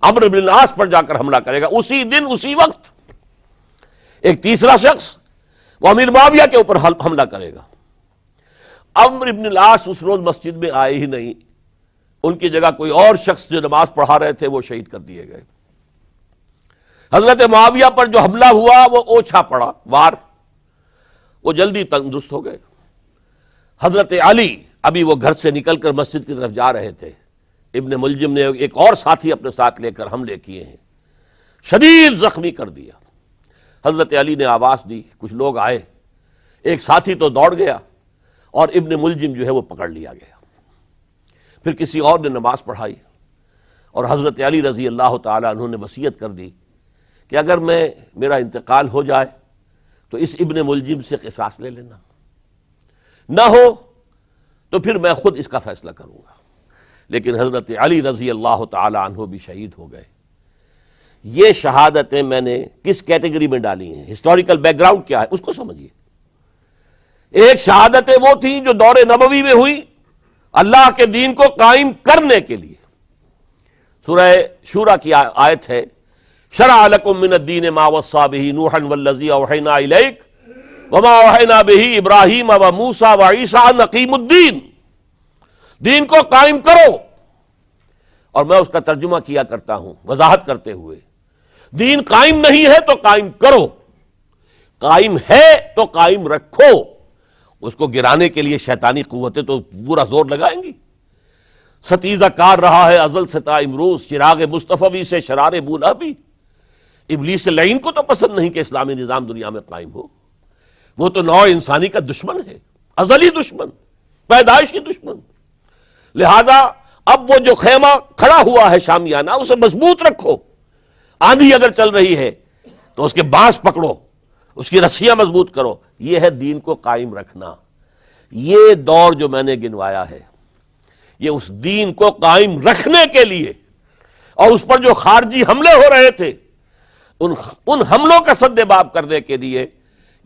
عمرو بن العاص پر جا کر حملہ کرے گا اسی دن اسی وقت۔ ایک تیسرا شخص وہ امیر معاویہ کے اوپر حملہ کرے گا۔ عمرو بن العاص اس روز مسجد میں آئے ہی نہیں، ان کی جگہ کوئی اور شخص جو نماز پڑھا رہے تھے وہ شہید کر دیے گئے۔ حضرت معاویہ پر جو حملہ ہوا وہ اوچھا پڑا وار، وہ جلدی تندرست ہو گئے۔ حضرت علی ابھی وہ گھر سے نکل کر مسجد کی طرف جا رہے تھے، ابن ملجم نے ایک اور ساتھی اپنے ساتھ لے کر حملے کیے ہیں، شدید زخمی کر دیا۔ حضرت علی نے آواز دی، کچھ لوگ آئے، ایک ساتھی تو دوڑ گیا اور ابن ملجم جو ہے وہ پکڑ لیا گیا۔ پھر کسی اور نے نماز پڑھائی، اور حضرت علی رضی اللہ تعالی عنہ نے وصیت کر دی کہ اگر میرا انتقال ہو جائے تو اس ابن ملجم سے قصاص لے لینا، نہ ہو تو پھر میں خود اس کا فیصلہ کروں گا۔ لیکن حضرت علی رضی اللہ تعالی عنہ بھی شہید ہو گئے۔ یہ شہادتیں میں نے کس کیٹیگری میں ڈالی ہیں، ہسٹوریکل بیک گراؤنڈ کیا ہے اس کو سمجھیے۔ ایک شہادتیں وہ تھیں جو دور نبوی میں ہوئی اللہ کے دین کو قائم کرنے کے لیے۔ سورہ شورى کی آیت ہے، شرع لکم من الدین ما وصى به نوحا والذی اوحینا الیک وما اوحینا به ابراہیم وموسیٰ وعیسیٰ ان اقیموا الدین، دین کو قائم کرو۔ اور میں اس کا ترجمہ کیا کرتا ہوں وضاحت کرتے ہوئے، دین قائم نہیں ہے تو قائم کرو، قائم ہے تو قائم رکھو۔ اس کو گرانے کے لیے شیطانی قوتیں تو پورا زور لگائیں گی۔ ستیزہ کار رہا ہے ازل سے تا امروز، چراغ مصطفی سے شرار بولا بھی۔ ابلیس لعین کو تو پسند نہیں کہ اسلامی نظام دنیا میں قائم ہو، وہ تو نوع انسانی کا دشمن ہے، ازلی دشمن، پیدائشی دشمن۔ لہذا اب وہ جو خیمہ کھڑا ہوا ہے شامیانہ، اسے مضبوط رکھو۔ آندھی اگر چل رہی ہے تو اس کے بانس پکڑو، اس کی رسیاں مضبوط کرو۔ یہ ہے دین کو قائم رکھنا۔ یہ دور جو میں نے گنوایا ہے یہ اس دین کو قائم رکھنے کے لیے، اور اس پر جو خارجی حملے ہو رہے تھے ان حملوں کا سد باب کرنے کے لیے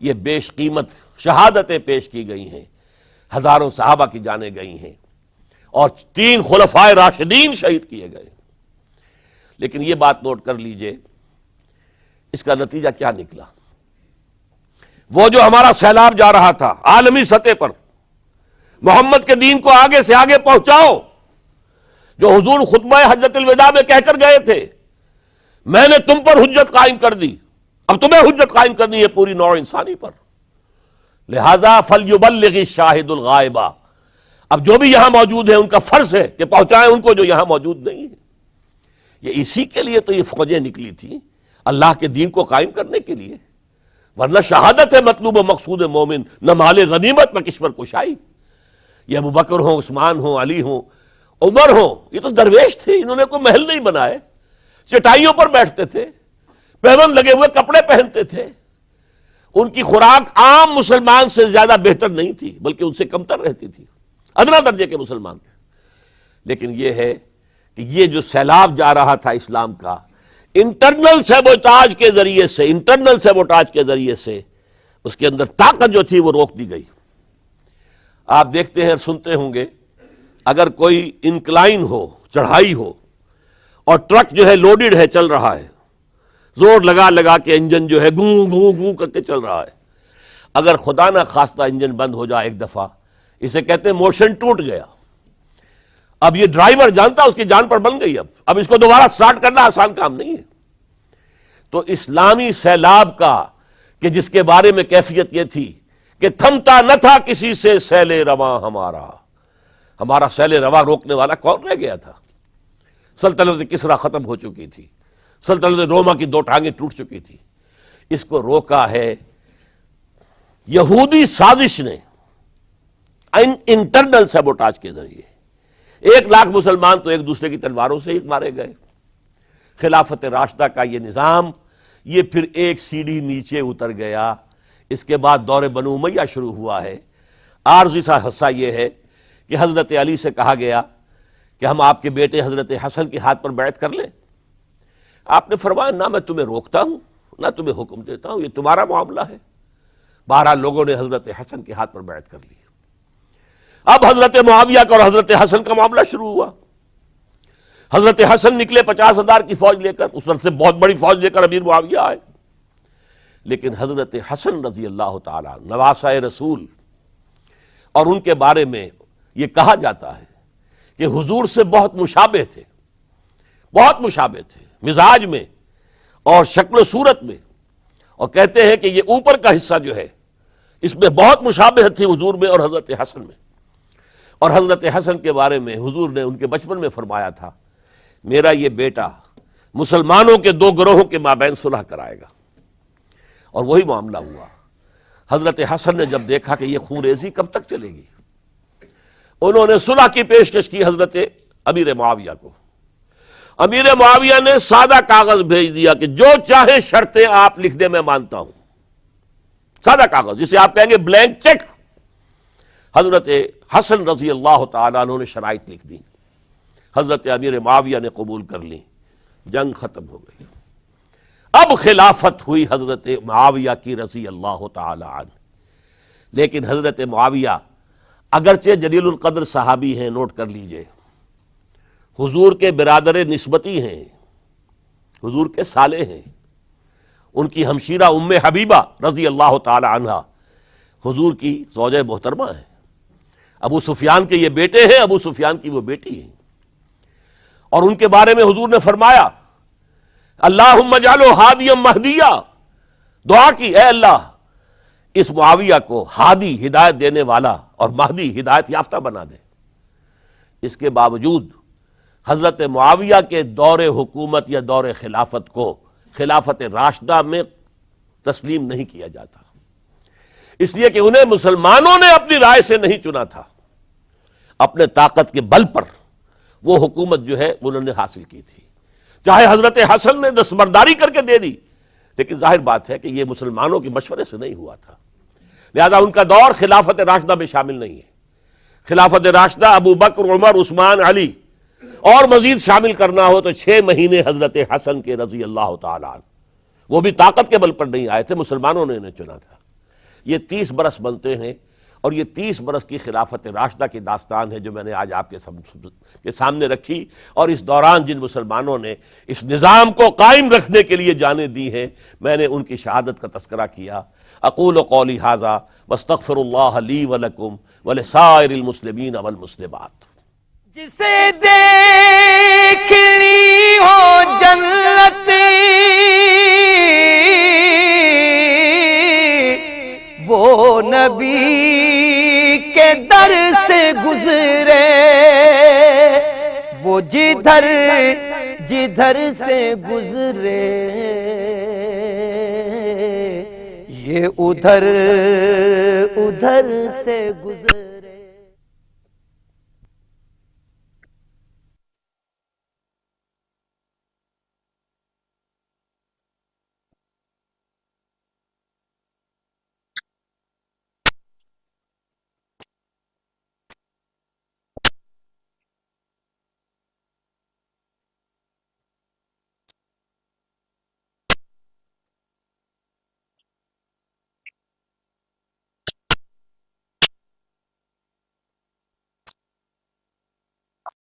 یہ بیش قیمت شہادتیں پیش کی گئی ہیں، ہزاروں صحابہ کی جانیں گئی ہیں، اور 3 خلفائے راشدین شہید کیے گئے۔ لیکن یہ بات نوٹ کر لیجئے، اس کا نتیجہ کیا نکلا؟ وہ جو ہمارا سیلاب جا رہا تھا عالمی سطح پر، محمد کے دین کو آگے سے آگے پہنچاؤ، جو حضور خطبہ حجۃ الوداع میں کہہ کر گئے تھے، میں نے تم پر حجت قائم کر دی، اب تمہیں حجت قائم کرنی ہے پوری نوع انسانی پر، لہذا فلیبلغ الشاہد الغائب۔ اب جو بھی یہاں موجود ہیں ان کا فرض ہے کہ پہنچائیں ان کو جو یہاں موجود نہیں ہے۔ یہ اسی کے لیے تو یہ فوجیں نکلی تھیں، اللہ کے دین کو قائم کرنے کے لیے، ورنہ شہادت ہے مطلوب و مقصود مومن، نہ مال غنیمت نہ کشور کشائی۔ یہ ابو بکر ہوں، عثمان ہوں، علی ہوں، عمر ہوں، یہ تو درویش تھے، انہوں نے کوئی محل نہیں بنائے، چٹائیوں پر بیٹھتے تھے، پیوند لگے ہوئے کپڑے پہنتے تھے، ان کی خوراک عام مسلمان سے زیادہ بہتر نہیں تھی بلکہ ان سے کمتر رہتی تھی، ادنا درجے کے مسلمان تھے۔ لیکن یہ ہے کہ یہ جو سیلاب جا رہا تھا اسلام کا، انٹرنل سیبوٹاج کے ذریعے سے اس کے اندر طاقت جو تھی وہ روک دی گئی۔ آپ دیکھتے ہیں اور سنتے ہوں گے، اگر کوئی انکلائن ہو، چڑھائی ہو، اور ٹرک جو ہے لوڈڈ ہے، چل رہا ہے، زور لگا لگا کے انجن جو ہے گوں گوں گوں کر کے چل رہا ہے. اگر خدا نہ خواستہ انجن بند ہو جائے ایک دفعہ، اسے کہتے ہیں موشن ٹوٹ گیا. اب یہ ڈرائیور جانتا اس کی جان پر بن گئی. اب اس کو دوبارہ سٹارٹ کرنا آسان کام نہیں ہے. تو اسلامی سیلاب کا کہ جس کے بارے میں کیفیت یہ تھی کہ تھمتا نہ تھا کسی سے سیل رواں ہمارا سیل رواں روکنے والا کون رہ گیا تھا؟ سلطنت کسریٰ ختم ہو چکی تھی، سلطنت روما کی 2 ٹانگیں ٹوٹ چکی تھی. اس کو روکا ہے یہودی سازش نے انٹرنل سیبوٹاج کے ذریعے. 1 لاکھ مسلمان تو ایک دوسرے کی تلواروں سے ہی مارے گئے. خلافت راشدہ کا یہ نظام یہ پھر ایک سیڑھی نیچے اتر گیا. اس کے بعد دور بنو امیہ شروع ہوا ہے. عارضی سا حصہ یہ ہے کہ حضرت علی سے کہا گیا کہ ہم آپ کے بیٹے حضرت حسن کے ہاتھ پر بیعت کر لیں. آپ نے فرمایا نہ میں تمہیں روکتا ہوں نہ تمہیں حکم دیتا ہوں، یہ تمہارا معاملہ ہے. بہرحال لوگوں نے حضرت حسن کے ہاتھ پر بیعت کر لی. اب حضرت معاویہ کا اور حضرت حسن کا معاملہ شروع ہوا. حضرت حسن نکلے 50,000 کی فوج لے کر، اس وقت سے بہت بڑی فوج لے کر امیر معاویہ آئے. لیکن حضرت حسن رضی اللہ تعالیٰ نواسہ رسول، اور ان کے بارے میں یہ کہا جاتا ہے کہ حضور سے بہت مشابہ تھے، بہت مشابہ تھے مزاج میں اور شکل و صورت میں. اور کہتے ہیں کہ یہ اوپر کا حصہ جو ہے اس میں بہت مشابہت تھی حضور میں اور حضرت حسن میں. اور حضرت حسن کے بارے میں حضور نے ان کے بچپن میں فرمایا تھا میرا یہ بیٹا مسلمانوں کے 2 گروہوں کے مابین صلح کرائے گا. اور وہی معاملہ ہوا. حضرت حسن نے جب دیکھا کہ یہ خونریزی کب تک چلے گی، انہوں نے صلح کی پیشکش کی حضرت امیر معاویہ کو. امیر معاویہ نے سادہ کاغذ بھیج دیا کہ جو چاہے شرطیں آپ لکھ دیں میں مانتا ہوں. سادہ کاغذ جسے آپ کہیں گے بلینک چیک. حضرت حسن رضی اللہ تعالیٰ عنہ نے شرائط لکھ دی، حضرت امیر معاویہ نے قبول کر لی. جنگ ختم ہو گئی. اب خلافت ہوئی حضرت معاویہ کی رضی اللہ تعالی عنہ. لیکن حضرت معاویہ اگرچہ جلیل القدر صحابی ہیں، نوٹ کر لیجئے، حضور کے برادر نسبتی ہیں، حضور کے سالے ہیں. ان کی ہمشیرہ ام حبیبہ رضی اللہ تعالی عنہ حضور کی زوجہ محترمہ ہیں. ابو سفیان کے یہ بیٹے ہیں، ابو سفیان کی وہ بیٹی ہیں. اور ان کے بارے میں حضور نے فرمایا اللہم اجعلہ ہادیا مہدیا، دعا کی اے اللہ اس معاویہ کو ہادی ہدایت دینے والا اور مہدی ہدایت یافتہ بنا دے. اس کے باوجود حضرت معاویہ کے دور حکومت یا دور خلافت کو خلافت راشدہ میں تسلیم نہیں کیا جاتا، اس لیے کہ انہیں مسلمانوں نے اپنی رائے سے نہیں چنا تھا، اپنے طاقت کے بل پر وہ حکومت جو ہے انہوں نے حاصل کی تھی. چاہے حضرت حسن نے دستبرداری کر کے دے دی، لیکن ظاہر بات ہے کہ یہ مسلمانوں کے مشورے سے نہیں ہوا تھا. لہذا ان کا دور خلافت راشدہ میں شامل نہیں ہے. خلافت راشدہ ابو بکر، عمر، عثمان، علی اور مزید شامل کرنا ہو تو 6 مہینے حضرت حسن کے رضی اللہ تعالیٰ عنہ، وہ بھی طاقت کے بل پر نہیں آئے تھے، مسلمانوں نے انہیں چنا تھا. یہ 30 برس بنتے ہیں، اور یہ 30 برس کی خلافت راشدہ کی داستان ہے جو میں نے آج آپ کے سامنے رکھی. اور اس دوران جن مسلمانوں نے اس نظام کو قائم رکھنے کے لیے جانیں دی ہیں، میں نے ان کی شہادت کا تذکرہ کیا. اقول قولی ھذا واستغفر اللہ لی ولکم ولسائر المسلمین والمسلمات. جسے دیکھنی ہو جنت وہ نبی کے در سے گزرے، وہ جدھر سے گزرے یہ ادھر سے گزرے.